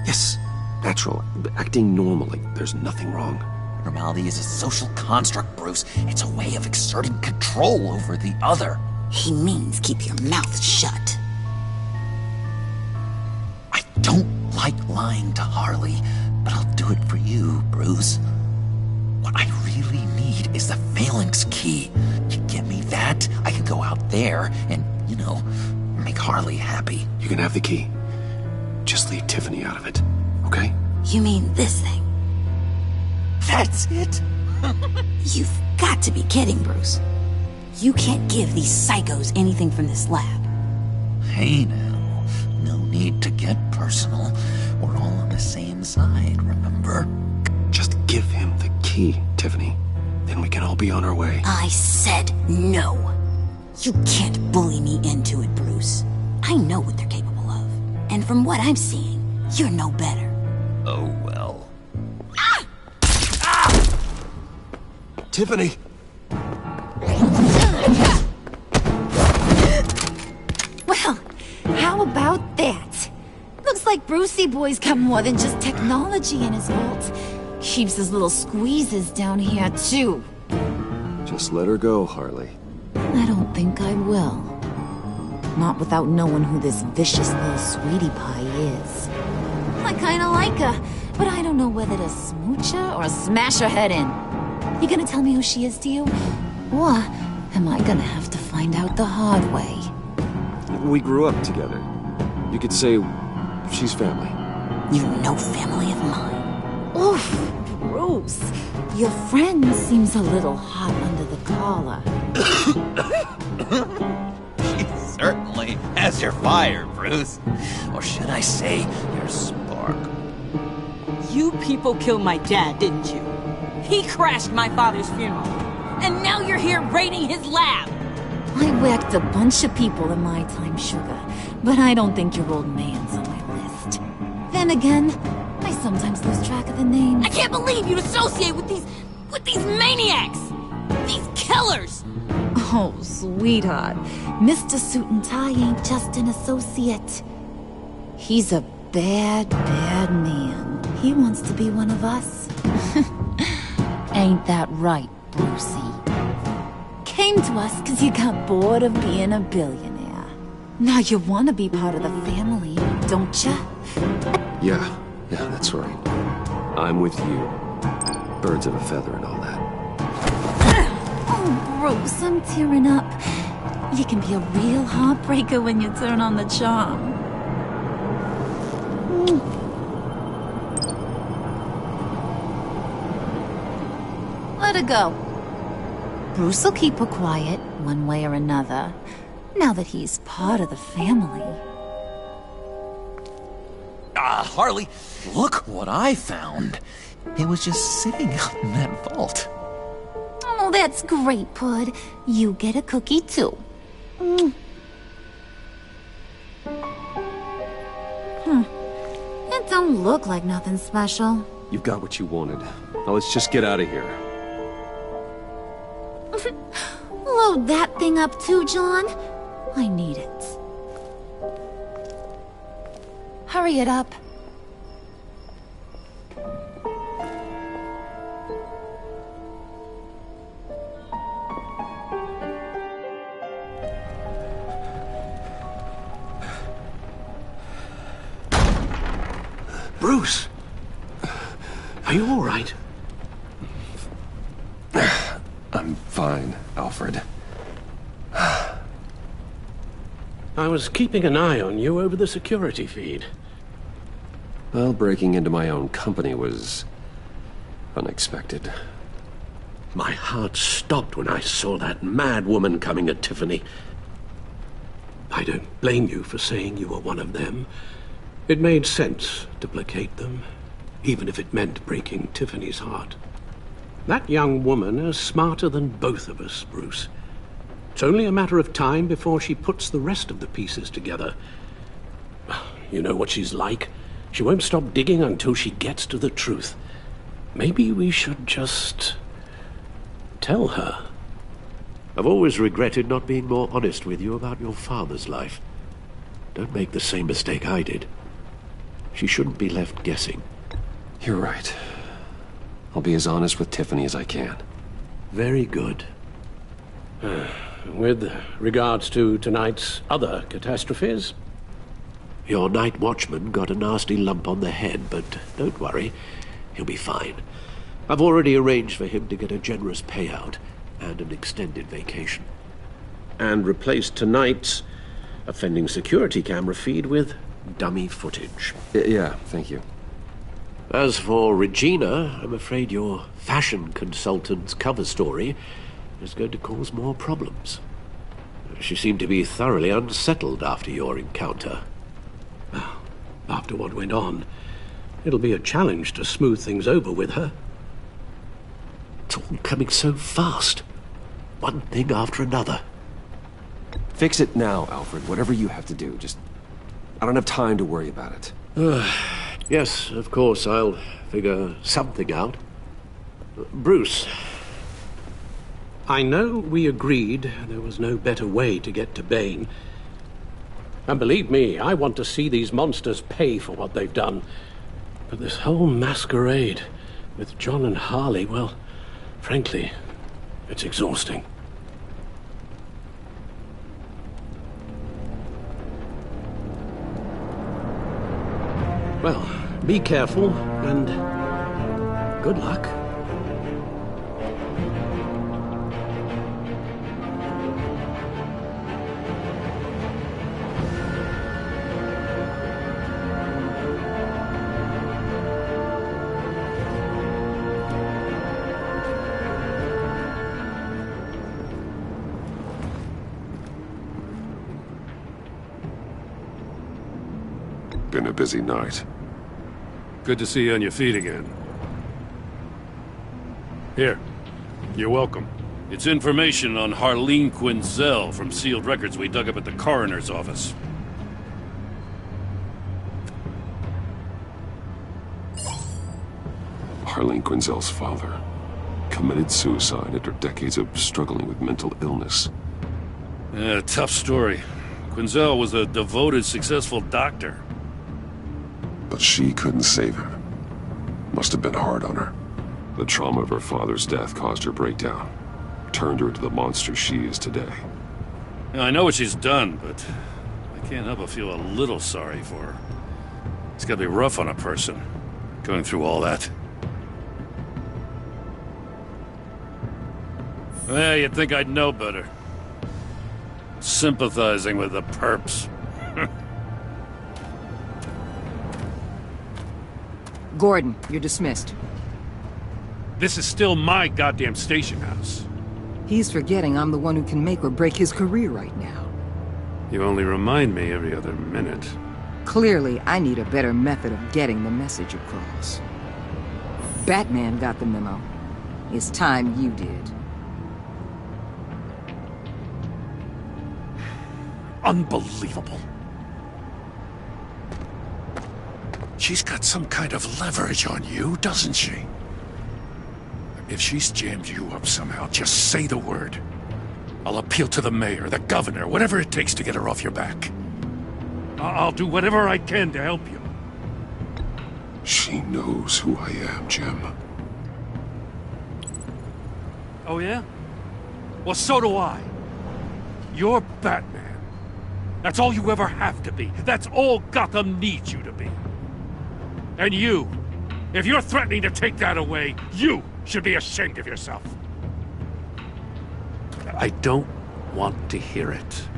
Yes, natural. Acting normally. There's nothing wrong. Normality is a social construct, Bruce. It's a way of exerting control over the other. He means keep your mouth shut. I don't like lying to Harley, but I'll do it for you, Bruce. What I really need is the phalanx key. You give me that, I can go out there and, make Harley happy. You can have the key. Just leave Tiffany out of it, okay? You mean this thing? That's it? You've got to be kidding, Bruce. You can't give these psychos anything from this lab. Hey now, no need to get personal. We're all on the same side, remember? Just give him the key, Tiffany. Then we can all be on our way. I said no. You can't bully me into it, Bruce. I know what they're capable of. And from what I'm seeing, you're no better. Oh well. Tiffany! Well, how about that? Looks like Brucey boy's got more than just technology in his vault. Keeps his little squeezes down here, too. Just let her go, Harley. I don't think I will. Not without knowing who this vicious little sweetie pie is. I kinda like her, but I don't know whether to smooch her or smash her head in. You gonna tell me who she is to you? Or am I gonna have to find out the hard way. We grew up together. You could say she's family. You're no family of mine. Oof, Bruce. Your friend seems a little hot under the collar. She certainly has your fire, Bruce. Or should I say, your spark. You people killed my dad, didn't you? He crashed my father's funeral. And now you're here raiding his lab. I whacked a bunch of people in my time, Sugar. But I don't think your old man's on my list. Then again, I sometimes lose track of the names. I can't believe you'd associate with these maniacs! These killers! Oh, sweetheart. Mr. Suit and Tie ain't just an associate. He's a bad, bad man. He wants to be one of us. Ain't that right, Brucey? Came to us because you got bored of being a billionaire. Now you want to be part of the family, don't ya? Yeah, that's right. I'm with you. Birds of a feather and all that. Oh, Bruce, I'm tearing up. You can be a real heartbreaker when you turn on the charm. Let her go. Bruce will keep her quiet, one way or another, now that he's part of the family. Harley, look what I found. It was just sitting out in that vault. Oh, that's great, Pud. You get a cookie, too. It don't look like nothing special. You've got what you wanted. Now let's just get out of here. Load that thing up too, John. I need it. Hurry it up. Bruce! Are you all right? I'm fine, Alfred. I was keeping an eye on you over the security feed. Well, breaking into my own company was unexpected. My heart stopped when I saw that mad woman coming at Tiffany. I don't blame you for saying you were one of them. It made sense to placate them, even if it meant breaking Tiffany's heart. That young woman is smarter than both of us, Bruce. It's only a matter of time before she puts the rest of the pieces together. You know what she's like. She won't stop digging until she gets to the truth. Maybe we should just tell her. I've always regretted not being more honest with you about your father's life. Don't make the same mistake I did. She shouldn't be left guessing. You're right. I'll be as honest with Tiffany as I can. Very good. With regards to tonight's other catastrophes? Your night watchman got a nasty lump on the head, but don't worry. He'll be fine. I've already arranged for him to get a generous payout and an extended vacation. And replaced tonight's offending security camera feed with dummy footage. Yeah, thank you. As for Regina, I'm afraid your fashion consultant's cover story is going to cause more problems. She seemed to be thoroughly unsettled after your encounter. Well, after what went on, it'll be a challenge to smooth things over with her. It's all coming so fast. One thing after another. Fix it now, Alfred. Whatever you have to do. Just... I don't have time to worry about it. Yes, of course, I'll figure something out. Bruce. I know we agreed there was no better way to get to Bane. And believe me, I want to see these monsters pay for what they've done. But this whole masquerade with John and Harley, well, frankly, it's exhausting. Well, be careful, and good luck. Been a busy night. Good to see you on your feet again. Here. You're welcome. It's information on Harleen Quinzel from sealed records we dug up at the coroner's office. Harleen Quinzel's father committed suicide after decades of struggling with mental illness. Yeah, tough story. Quinzel was a devoted, successful doctor. But she couldn't save him. Must have been hard on her. The trauma of her father's death caused her breakdown. Turned her into the monster she is today. Now, I know what she's done, but I can't help but feel a little sorry for her. It's gotta be rough on a person, going through all that. Well, you'd think I'd know better. Sympathizing with the perps. Gordon, you're dismissed. This is still my goddamn station house. He's forgetting I'm the one who can make or break his career right now. You only remind me every other minute. Clearly, I need a better method of getting the message across. Batman got the memo. It's time you did. Unbelievable. She's got some kind of leverage on you, doesn't she? If she's jammed you up somehow, just say the word. I'll appeal to the mayor, the governor, whatever it takes to get her off your back. I'll do whatever I can to help you. She knows who I am, Jim. Oh, yeah? Well, so do I. You're Batman. That's all you ever have to be. That's all Gotham needs you to be. And you, if you're threatening to take that away, you should be ashamed of yourself. I don't want to hear it.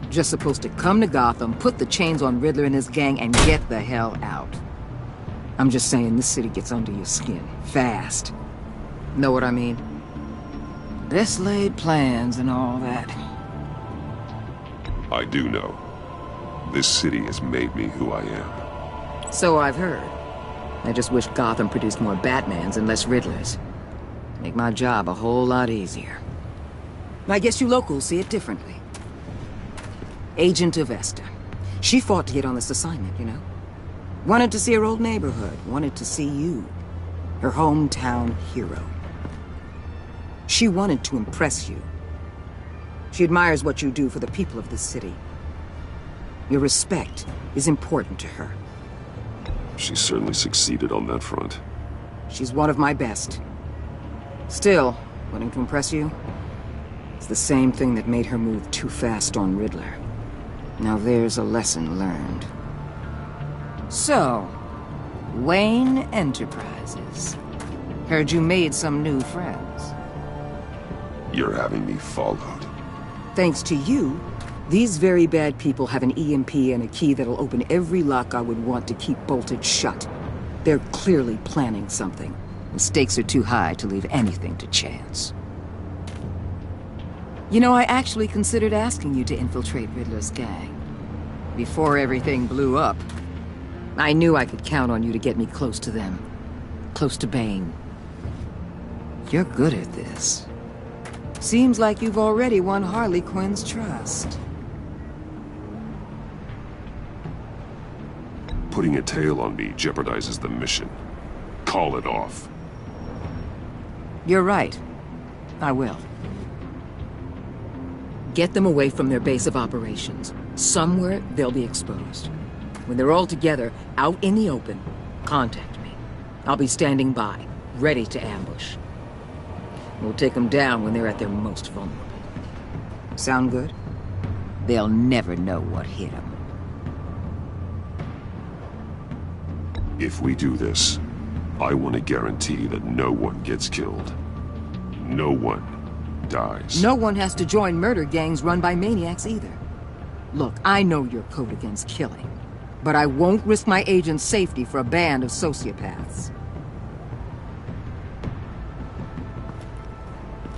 Just supposed to come to Gotham, put the chains on Riddler and his gang, and get the hell out. I'm just saying, this city gets under your skin. Fast. Know what I mean? Best laid plans and all that. I do know. This city has made me who I am. So I've heard. I just wish Gotham produced more Batmans and less Riddlers. Make my job a whole lot easier. I guess you locals see it differently. Agent Avesta. She fought to get on this assignment, you know? Wanted to see her old neighborhood. Wanted to see you. Her hometown hero. She wanted to impress you. She admires what you do for the people of this city. Your respect is important to her. She certainly succeeded on that front. She's one of my best. Still, wanting to impress you? It's the same thing that made her move too fast on Riddler. Now there's a lesson learned. So, Wayne Enterprises. Heard you made some new friends. You're having me followed. Thanks to you, these very bad people have an EMP and a key that'll open every lock I would want to keep bolted shut. They're clearly planning something. The stakes are too high to leave anything to chance. You know, I actually considered asking you to infiltrate Riddler's gang. Before everything blew up, I knew I could count on you to get me close to them. Close to Bane. You're good at this. Seems like you've already won Harley Quinn's trust. Putting a tail on me jeopardizes the mission. Call it off. You're right. I will. Get them away from their base of operations. Somewhere they'll be exposed. When they're all together, out in the open, contact me. I'll be standing by, ready to ambush. We'll take them down when they're at their most vulnerable. Sound good? They'll never know what hit them. If we do this, I want to guarantee that no one gets killed. No one dies. No one has to join murder gangs run by maniacs either. Look, I know your code against killing, but I won't risk my agent's safety for a band of sociopaths.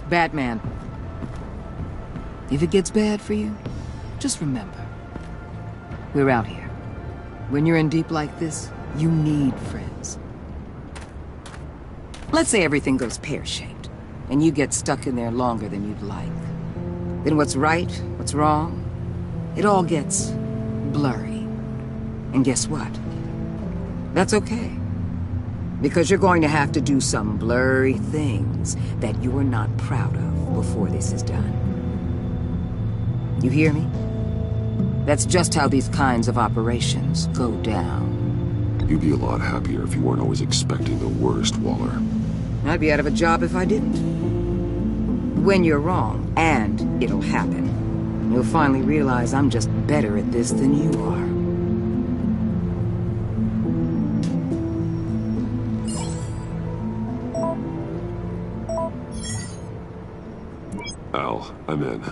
Batman. If it gets bad for you, just remember, we're out here. When you're in deep like this, you need friends. Let's say everything goes pear-shaped, and you get stuck in there longer than you'd like. Then what's right, what's wrong, it all gets blurry. And guess what? That's okay. Because you're going to have to do some blurry things that you're not proud of before this is done. You hear me? That's just how these kinds of operations go down. You'd be a lot happier if you weren't always expecting the worst, Waller. I'd be out of a job if I didn't. When you're wrong, and it'll happen, you'll finally realize I'm just better at this than you are. Al, I'm in.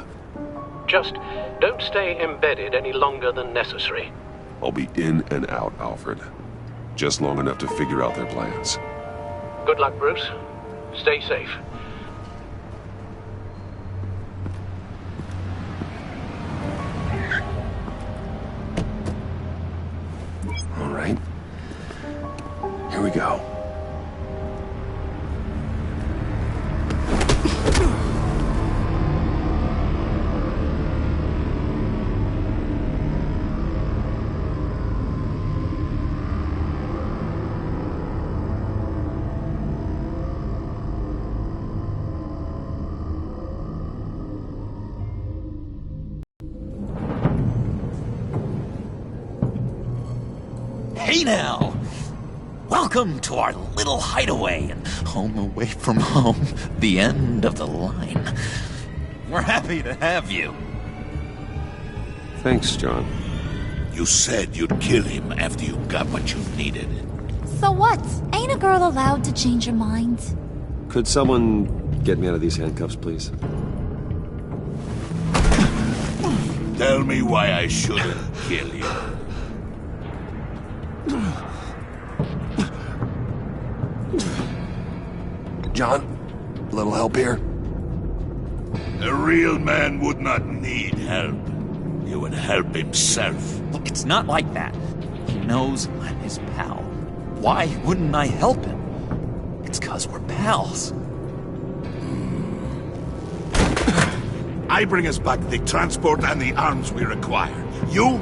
Just don't stay embedded any longer than necessary. I'll be in and out, Alfred. Just long enough to figure out their plans. Good luck, Bruce. Stay safe. All right. Here we go. Hey now! Welcome to our little hideaway and home away from home, the end of the line. We're happy to have you. Thanks, John. You said you'd kill him after you got what you needed. So what? Ain't a girl allowed to change her mind? Could someone get me out of these handcuffs, please? Tell me why I shouldn't kill you. John, a little help here? A real man would not need help. He would help himself. Look, it's not like that. He knows I'm his pal. Why wouldn't I help him? It's 'cause we're pals. I bring us back the transport and the arms we require. You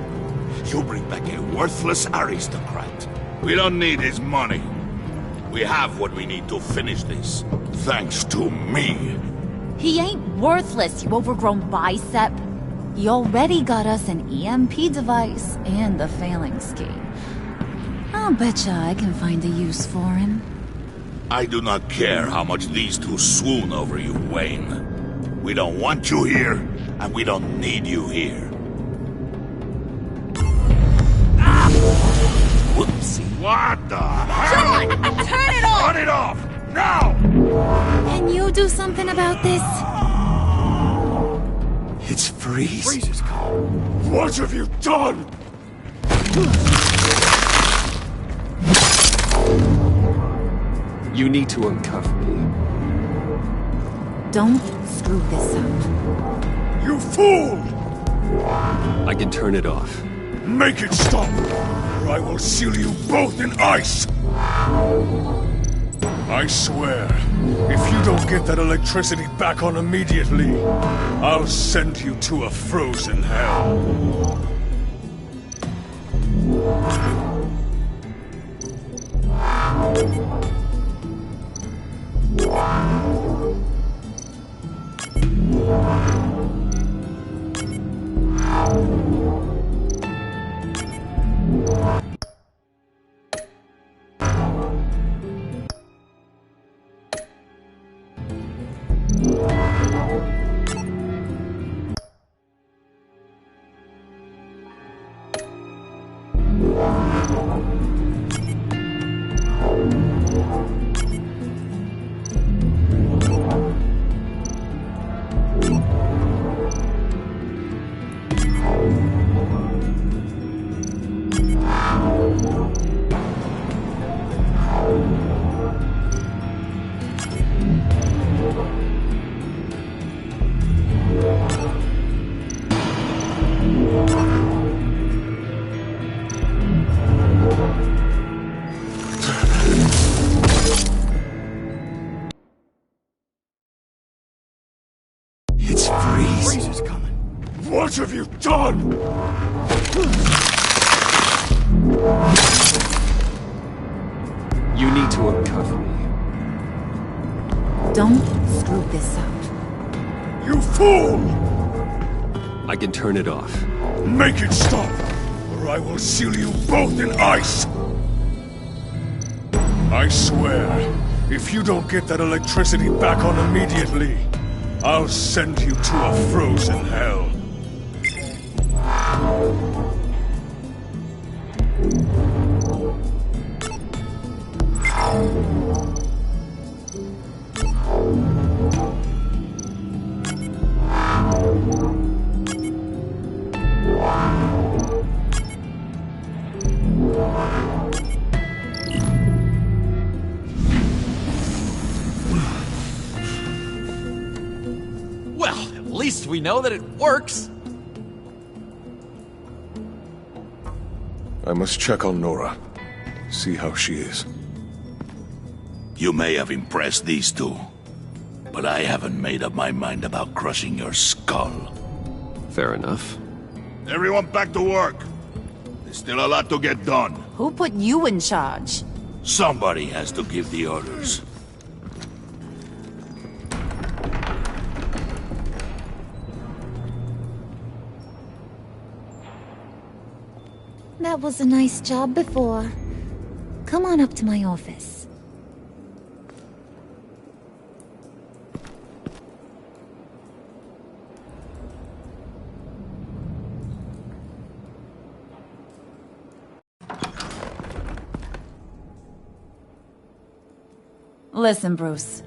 bring back a worthless aristocrat. We don't need his money. We have what we need to finish this, thanks to me. He ain't worthless, you overgrown bicep. He already got us an EMP device and the phalanx key. I'll betcha I can find a use for him. I do not care how much these two swoon over you, Wayne. We don't want you here, and we don't need you here. Whoopsie. What the hell? John, turn it off! Turn it off! Now! Can you do something about this? It's Freeze. Freeze is gone. What have you done? You need to uncuff me. Don't screw this up. You fool! I can turn it off. Make it stop, or I will seal you both in ice! I swear, if you don't get that electricity back on immediately, I'll send you to a frozen hell. What have you done? You need to uncuff me. Don't screw this up. You fool! I can turn it off. Make it stop, or I will seal you both in ice! I swear, if you don't get that electricity back on immediately, I'll send you to a frozen hell. Well, at least we know that it works. I must check on Nora. See how she is. You may have impressed these two, but I haven't made up my mind about crushing your skull. Fair enough. Everyone back to work. There's still a lot to get done. Who put you in charge? Somebody has to give the orders. That was a nice job before. Come on up to my office. Listen, Bruce.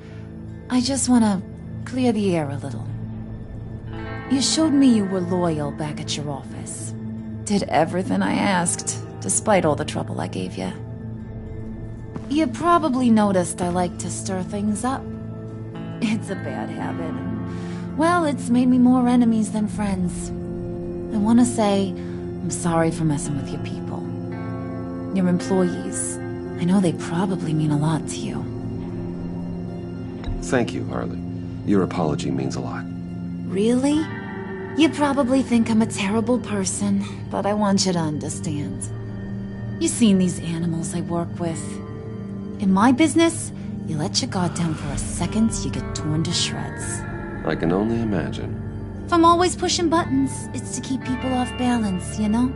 I just want to clear the air a little. You showed me you were loyal back at your office. Did everything I asked, despite all the trouble I gave you. You probably noticed I like to stir things up. It's a bad habit, and, well, it's made me more enemies than friends. I want to say I'm sorry for messing with your people. Your employees. I know they probably mean a lot to you. Thank you, Harley. Your apology means a lot. Really? You probably think I'm a terrible person, but I want you to understand. You've seen these animals I work with. In my business, you let your guard down for a second, you get torn to shreds. I can only imagine. If I'm always pushing buttons, it's to keep people off balance, you know?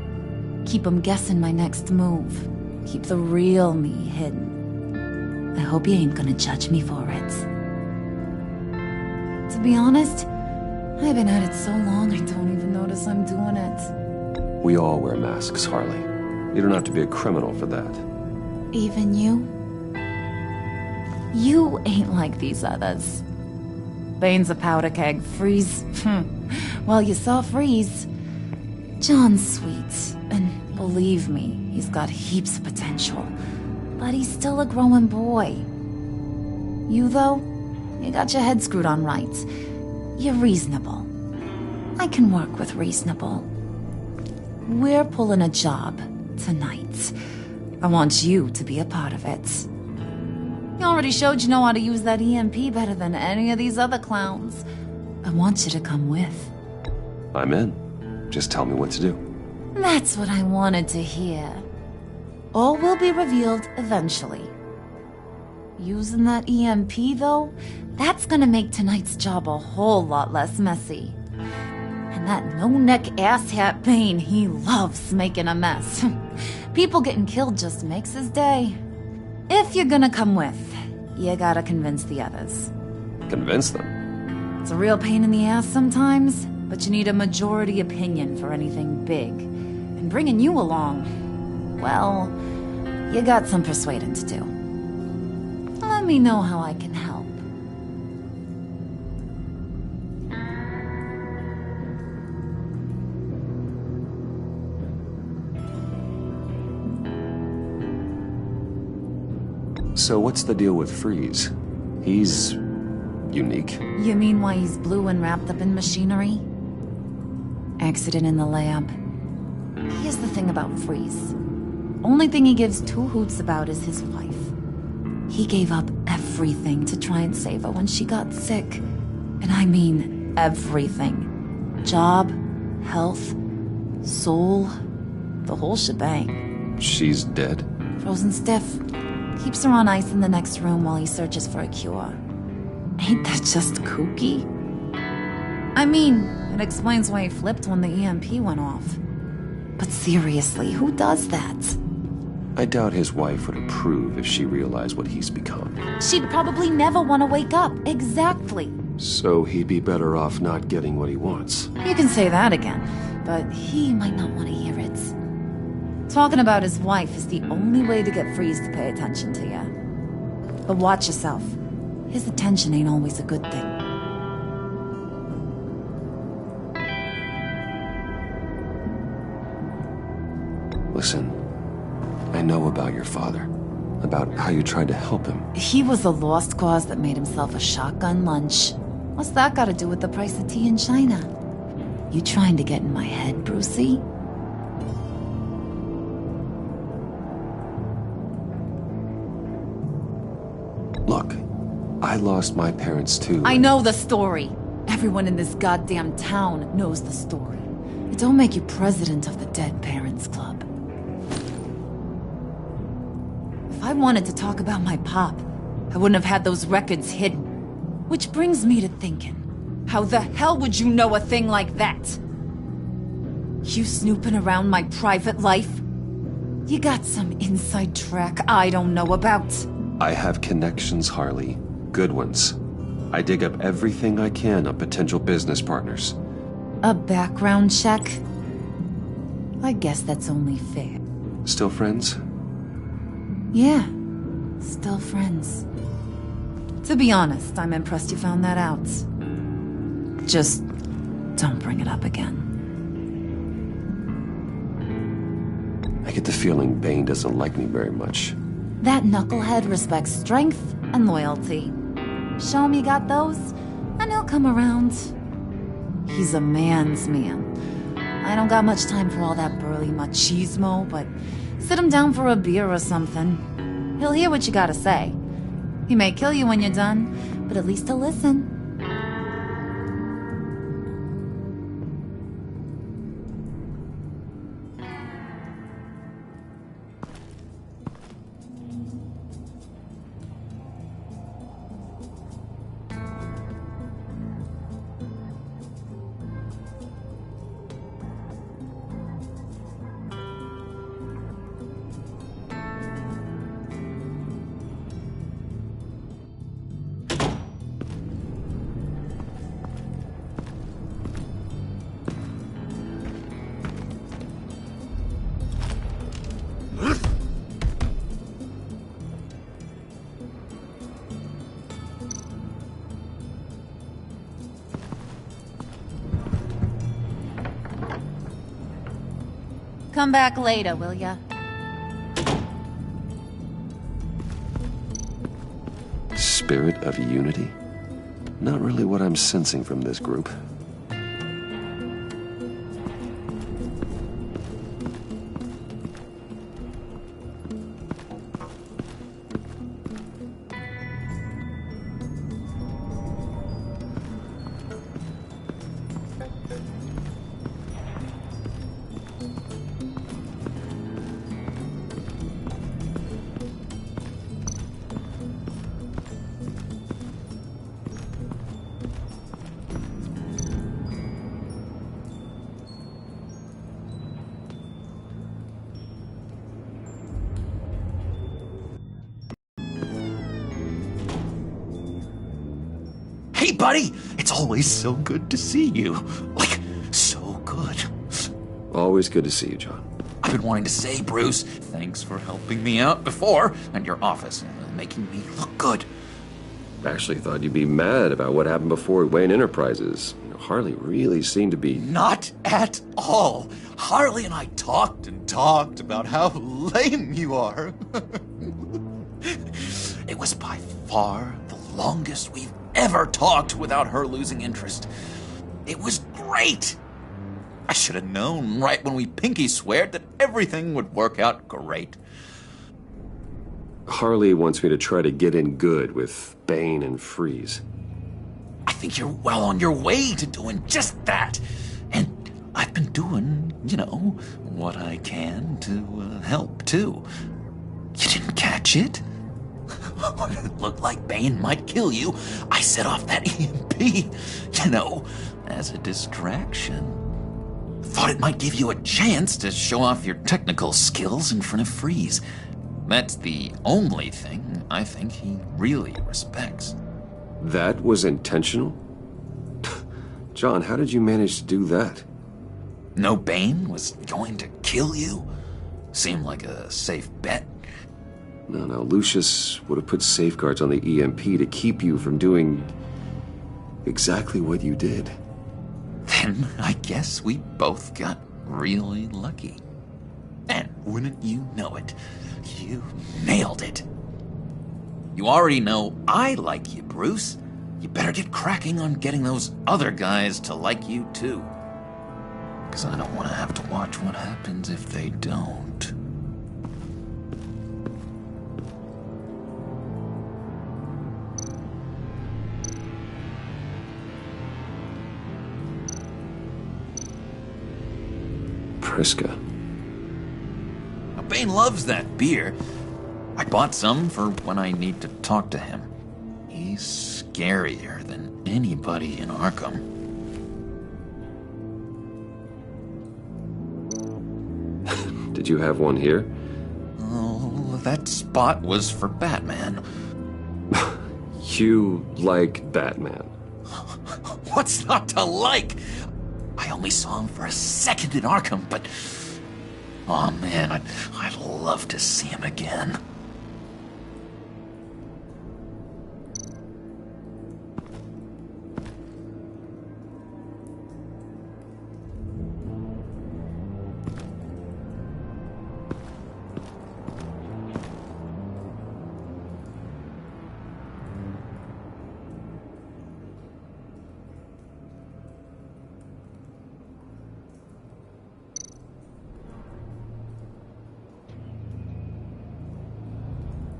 Keep them guessing my next move. Keep the real me hidden. I hope you ain't gonna judge me for it. To be honest, I've been at it so long I don't even notice I'm doing it. We all wear masks, Harley. You don't have to be a criminal for that. Even you? You ain't like these others. Bane's a powder keg. Freeze. Well, you saw Freeze. John's sweet, and believe me, he's got heaps of potential. But he's still a growing boy. You, though, you got your head screwed on right. You're reasonable. I can work with reasonable. We're pulling a job tonight. I want you to be a part of it. You already showed you know how to use that EMP better than any of these other clowns. I want you to come with. I'm in. Just tell me what to do. That's what I wanted to hear. All will be revealed eventually. Using that EMP, though, that's gonna make tonight's job a whole lot less messy. And that no-neck asshat Bane, he loves making a mess. People getting killed just makes his day. If you're gonna come with, you gotta convince the others. Convince them? It's a real pain in the ass sometimes, but you need a majority opinion for anything big. And bringing you along, well, you got some persuading to do. Let me know how I can help. So what's the deal with Freeze? He's unique. You mean why he's blue and wrapped up in machinery? Accident in the lab. Here's the thing about Freeze. Only thing he gives two hoots about is his wife. He gave up everything to try and save her when she got sick. And I mean everything. Job, health, soul, the whole shebang. She's dead? Frozen stiff. Keeps her on ice in the next room while he searches for a cure. Ain't that just kooky? I mean, it explains why he flipped when the EMP went off. But seriously, who does that? I doubt his wife would approve if she realized what he's become. She'd probably never want to wake up. Exactly. So he'd be better off not getting what he wants. You can say that again, but he might not want to hear it. Talking about his wife is the only way to get Freeze to pay attention to you. But watch yourself. His attention ain't always a good thing. Listen, I know about your father. About how you tried to help him. He was a lost cause that made himself a shotgun lunch. What's that got to do with the price of tea in China? You trying to get in my head, Brucey? Look, I lost my parents too. I know the story. Everyone in this goddamn town knows the story. It don't make you president of the Dead Parents Club. If I wanted to talk about my pop, I wouldn't have had those records hidden. Which brings me to thinking, how the hell would you know a thing like that? You snooping around my private life? You got some inside track I don't know about. I have connections, Harley. Good ones. I dig up everything I can on potential business partners. A background check? I guess that's only fair. Still friends? Yeah, still friends. To be honest, I'm impressed you found that out. Just don't bring it up again. I get the feeling Bane doesn't like me very much. That knucklehead respects strength and loyalty. Show him you got those, and he'll come around. He's a man's man. I don't got much time for all that burly machismo, but sit him down for a beer or something. He'll hear what you gotta say. He may kill you when you're done, but at least he'll listen. Come back later, will ya? Spirit of unity? Not really what I'm sensing from this group. Hey, buddy! It's always so good to see you. Like, so good. Always good to see you, John. I've been wanting to say, Bruce, thanks for helping me out before, and your office, making me look good. Actually thought you'd be mad about what happened before Wayne Enterprises. Harley really seemed to be... Not at all. Harley and I talked and talked about how lame you are. It was by far the longest we've ever talked without her losing interest. It was great. I should have known right when we pinky sweared that everything would work out great. Harley wants me to try to get in good with Bane and Freeze. I think you're well on your way to doing just that. And I I've been doing, what I can to help, too. You didn't catch it? It looked like Bane might kill you. I set off that EMP, as a distraction. Thought it might give you a chance to show off your technical skills in front of Freeze. That's the only thing I think he really respects. That was intentional? John, how did you manage to do that? No Bane was going to kill you? Seemed like a safe bet. No, Lucius would have put safeguards on the EMP to keep you from doing exactly what you did. Then I guess we both got really lucky. And wouldn't you know it, you nailed it. You already know I like you, Bruce. You better get cracking on getting those other guys to like you too. Because I don't want to have to watch what happens if they don't. Priska. Bane loves that beer. I bought some for when I need to talk to him. He's scarier than anybody in Arkham. Did you have one here? Oh, that spot was for Batman. You like Batman? What's not to like? I only saw him for a second in Arkham, but... oh man, I'd love to see him again.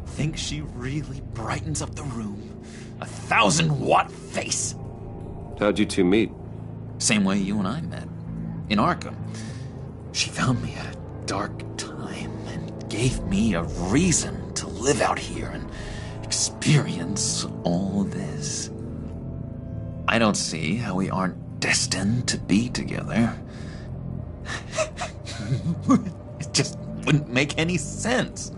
Think she really brightens up the room. 1,000-watt face. How'd you two meet? Same way you and I met. In Arkham. She found me at a dark time and gave me a reason to live out here and experience all this. I don't see how we aren't destined to be together. It just wouldn't make any sense.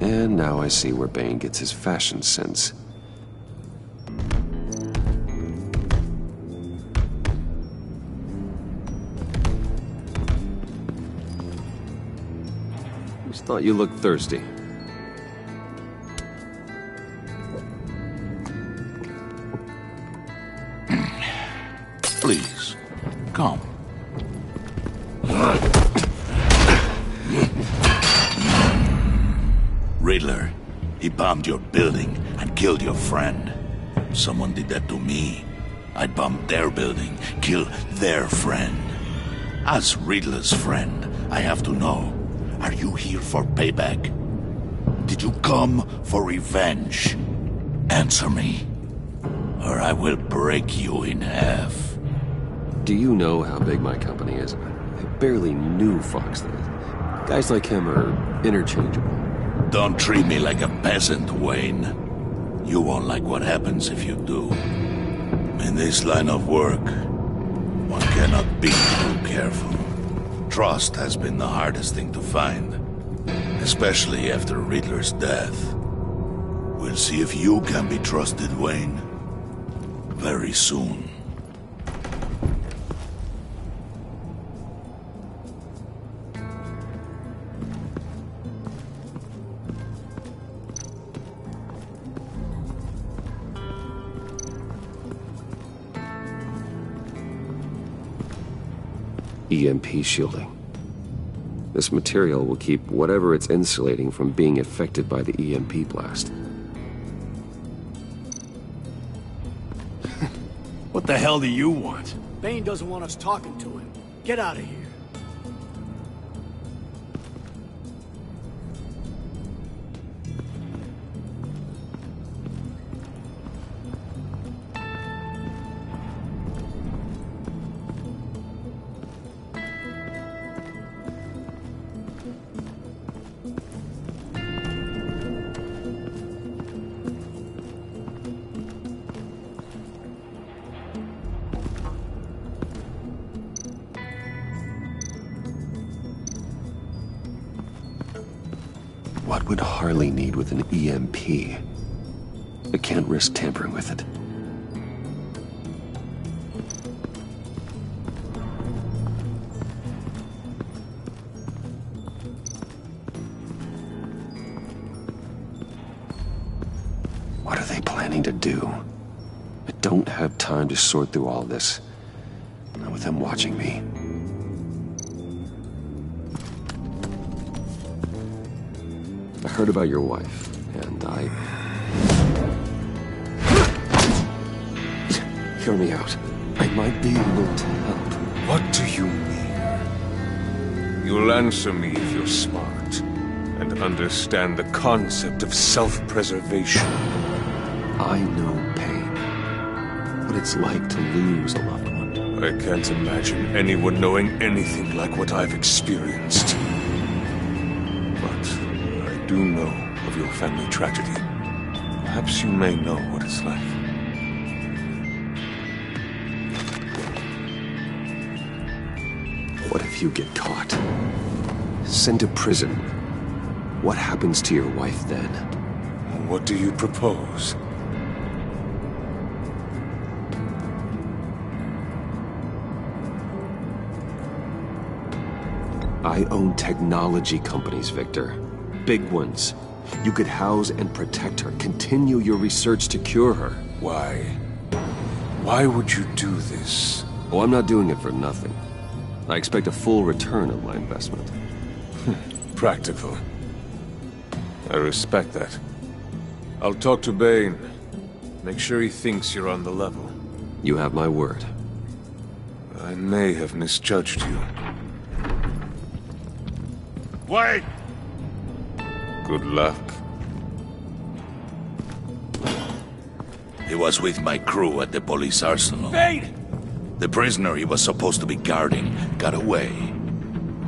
And now I see where Bane gets his fashion sense. Just thought you looked thirsty. Please, come. Riddler, he bombed your building and killed your friend. Someone did that to me. I'd bomb their building, kill their friend. As Riddler's friend, I have to know, are you here for payback? Did you come for revenge? Answer me, or I will break you in half. Do you know how big my company is? I barely knew Fox then. Guys like him are interchangeable. Don't treat me like a peasant, Wayne. You won't like what happens if you do. In this line of work, One cannot be too careful. Trust has been the hardest thing to find, especially after Riddler's death. We'll see if you can be trusted, Wayne. Very soon. EMP shielding. This material will keep whatever it's insulating from being affected by the EMP blast. What the hell do you want? Bane doesn't want us talking to him. Get out of here. What would Harley need with an EMP? I can't risk tampering with it. What are they planning to do? I don't have time to sort through all this. Not with them watching me. I heard about your wife, and Hear me out. I might be able to help. What do you mean? You'll answer me if you're smart, and understand the concept of self-preservation. I know pain. What it's like to lose a loved one. I can't imagine anyone knowing anything like what I've experienced. Do know of your family tragedy. Perhaps you may know what it's like. What if you get caught? Sent to prison? What happens to your wife then? What do you propose? I own technology companies, Victor. Big ones. You could house and protect her, continue your research to cure her. Why? Why would you do this? Oh, I'm not doing it for nothing. I expect a full return on my investment. Practical. I respect that. I'll talk to Bane. Make sure he thinks you're on the level. You have my word. I may have misjudged you. Wait! Good luck. He was with my crew at the police arsenal. Bane! The prisoner he was supposed to be guarding got away.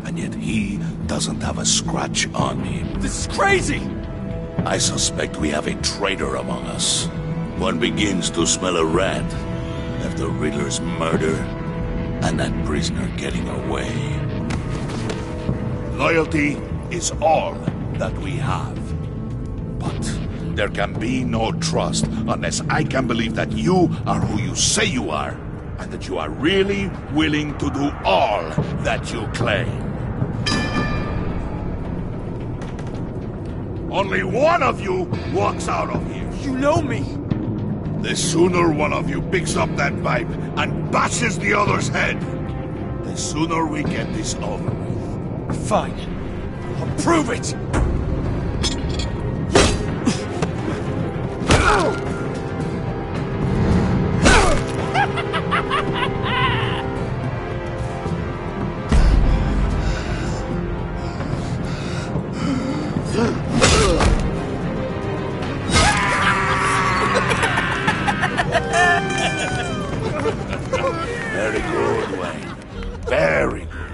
And yet he doesn't have a scratch on him. This is crazy! I suspect we have a traitor among us. One begins to smell a rat after Riddler's murder and that prisoner getting away. Loyalty is all that we have. But there can be no trust unless I can believe that you are who you say you are, and that you are really willing to do all that you claim. Only one of you walks out of here. You know me. The sooner one of you picks up that pipe and bashes the other's head, the sooner we get this over with. Fine. I'll prove it! Very good, Wayne. Very good.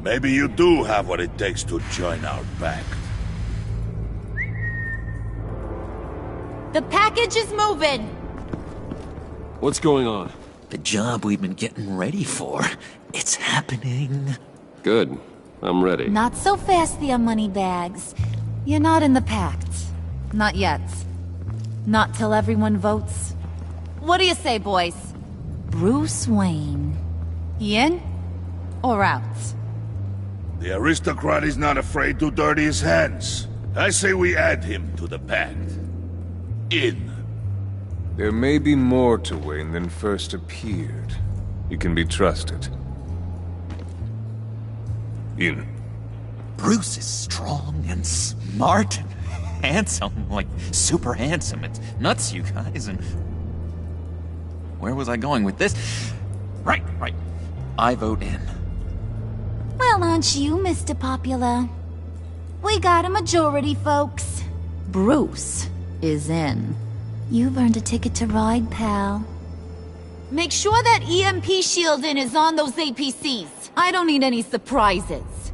Maybe you do have what it takes to join our pact. The package is moving. What's going on? The job we've been getting ready for. It's happening. Good. I'm ready. Not so fast there, Moneybags. You're not in the pact. Not yet. Not till everyone votes. What do you say, boys? Bruce Wayne. He in? Or out? The aristocrat is not afraid to dirty his hands. I say we add him to the pact. In. There may be more to Wayne than first appeared. He can be trusted. In. Bruce is strong and smart and handsome, like super handsome. It's nuts, you guys, and... Where was I going with this? Right. I vote in. Well, aren't you, Mr. Popular? We got a majority, folks. Bruce is in. You've earned a ticket to ride, pal. Make sure that EMP shielding is on those APCs. I don't need any surprises.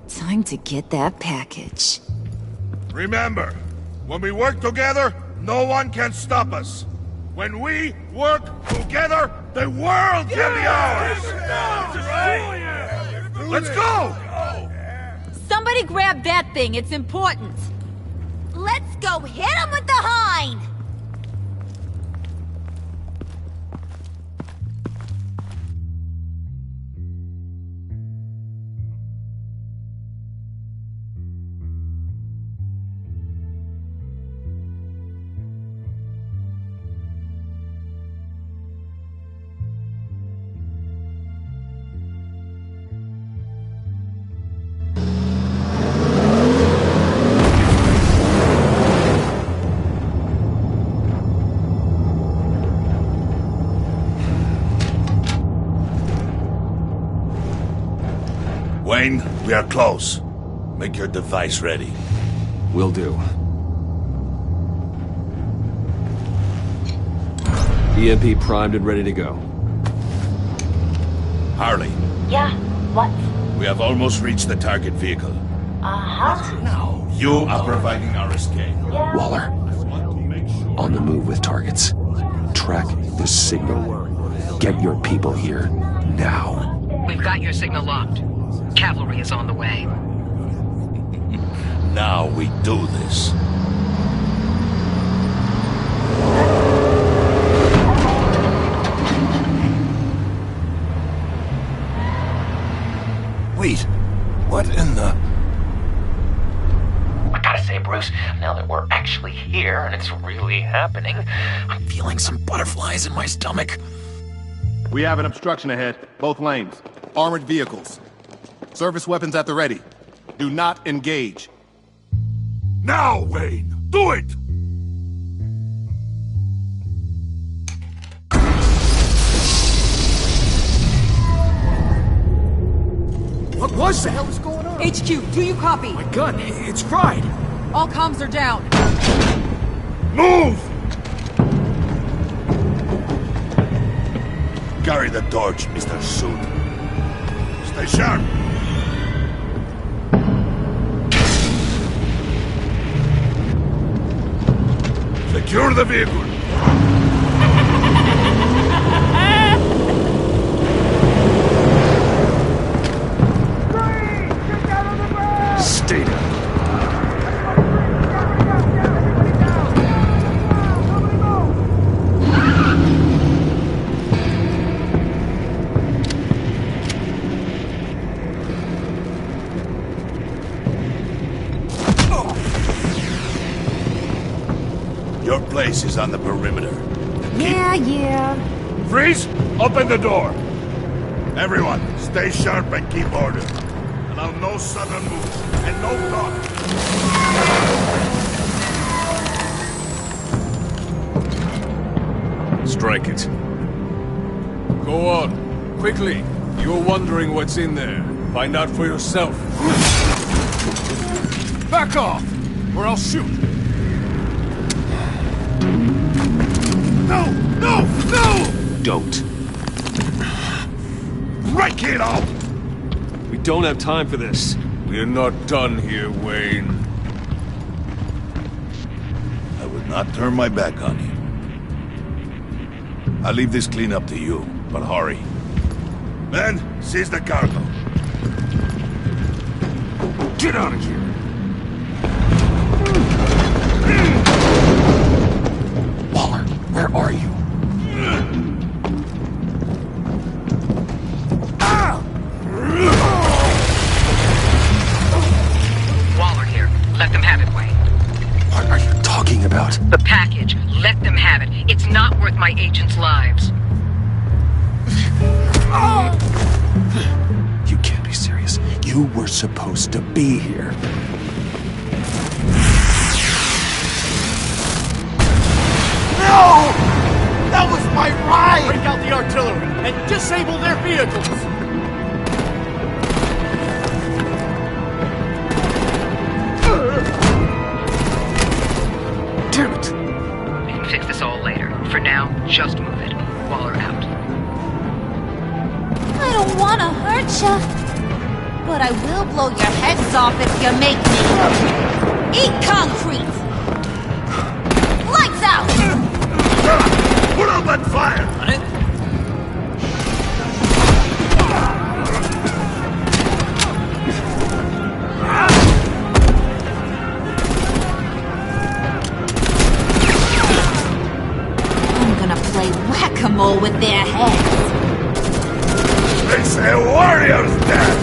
Time to get that package. Remember, when we work together, no one can stop us. When we work together, the world can be ours! Let's go! Somebody grab that thing, it's important. Let's go hit him with the hind! Wayne, we are close. Make your device ready. Will do. EMP primed and ready to go. Harley. Yeah, what? We have almost reached the target vehicle. No. You are providing our escape. Yeah. Waller. On the move with targets. Track the signal. Get your people here, now. We've got your signal locked. Cavalry is on the way. Now we do this. Wait, what in the... I gotta say, Bruce, now that we're actually here and it's really happening, I'm feeling some butterflies in my stomach. We have an obstruction ahead, both lanes. Armored vehicles. Service weapons at the ready. Do not engage. Now, Wayne! Do it! What was that? What the hell is going on? HQ, do you copy? My gun, it's fried. All comms are down. Move! Carry the torch, Mr. Suit. Stay sharp. Secure the vehicle. Stay down. Your place is on the perimeter. Yeah. Freeze! Open the door! Everyone, stay sharp and keep order. Allow no sudden moves and no talk. Strike it. Go on. Quickly. You're wondering what's in there. Find out for yourself. Back off! Or I'll shoot! No! Don't. Right, kiddo! We don't have time for this. We're not done here, Wayne. I would not turn my back on you. I'll leave this cleanup to you, but hurry. Men, seize the cargo. Get out of here! Waller, where are you? Waller here. Let them have it, Wayne. What are you talking about? The package. Let them have it. It's not worth my agents' lives. You can't be serious. You were supposed to be here. No! That was my ride! Break out the artillery and disable their vehicles! Damn it! We can fix this all later. For now, just move it. Waller out. I don't want to hurt ya, but I will blow your heads off if you make me. Eat concrete! Lights out! Put up that fire! I'm gonna play whack-a-mole with their heads. They say warrior's death!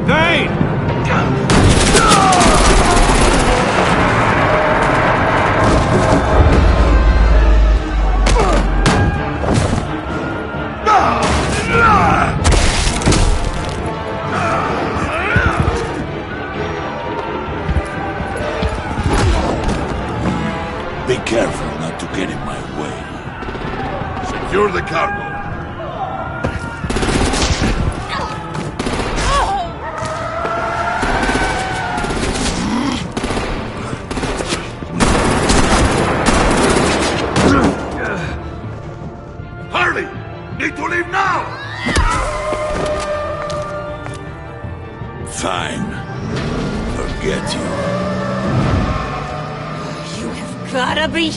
Vane! Be careful not to get in my way. Secure the cargo. Hurry! Need to leave now! Fine. Forget you. Gotta be...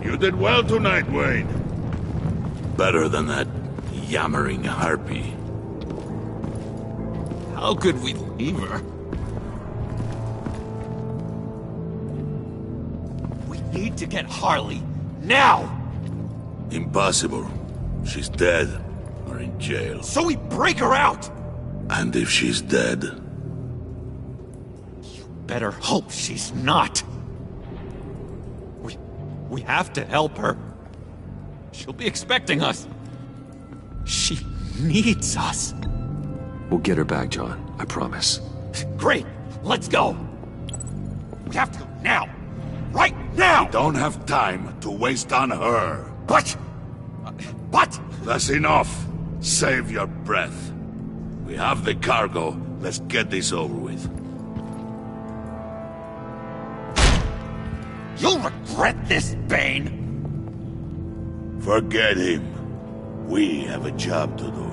You did well tonight, Wayne. Better than that yammering harpy. How could we leave her? We need to get Harley, now! Impossible. She's dead, or in jail. So we break her out! And if she's dead... Better hope she's not. We have to help her. She'll be expecting us. She needs us. We'll get her back, John. I promise. Great! Let's go! We have to go now! Right now! We don't have time to waste on her. But... That's enough. Save your breath. We have the cargo. Let's get this over with. You'll regret this, Bane! Forget him. We have a job to do.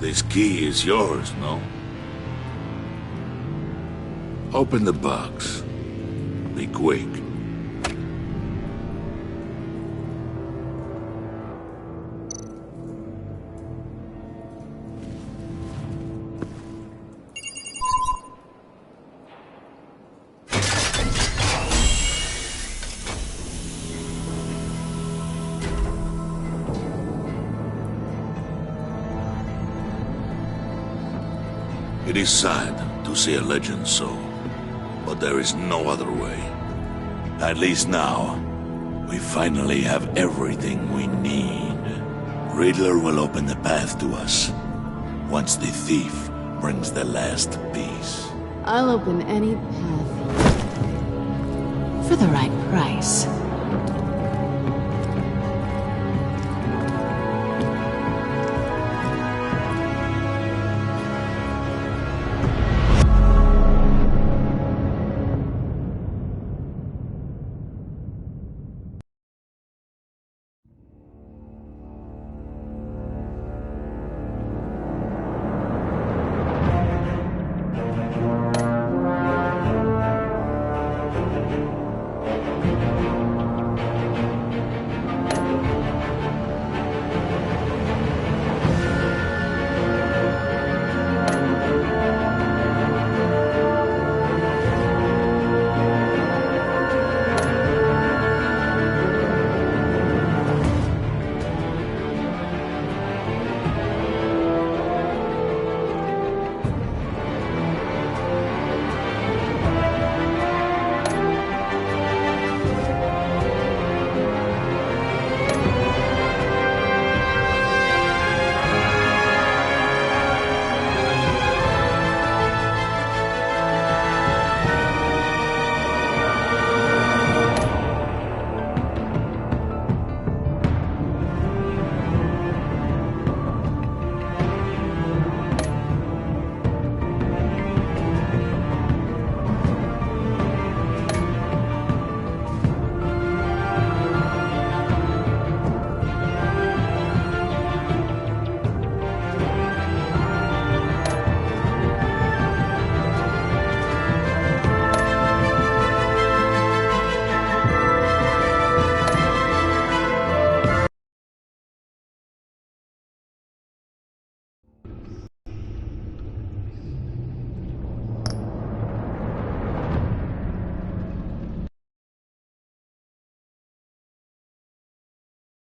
This key is yours, no? Open the box. Be quick. It is sad to see a legend so, but there is no other way. At least now, we finally have everything we need. Riddler will open the path to us, once the thief brings the last piece. I'll open any path for the right price.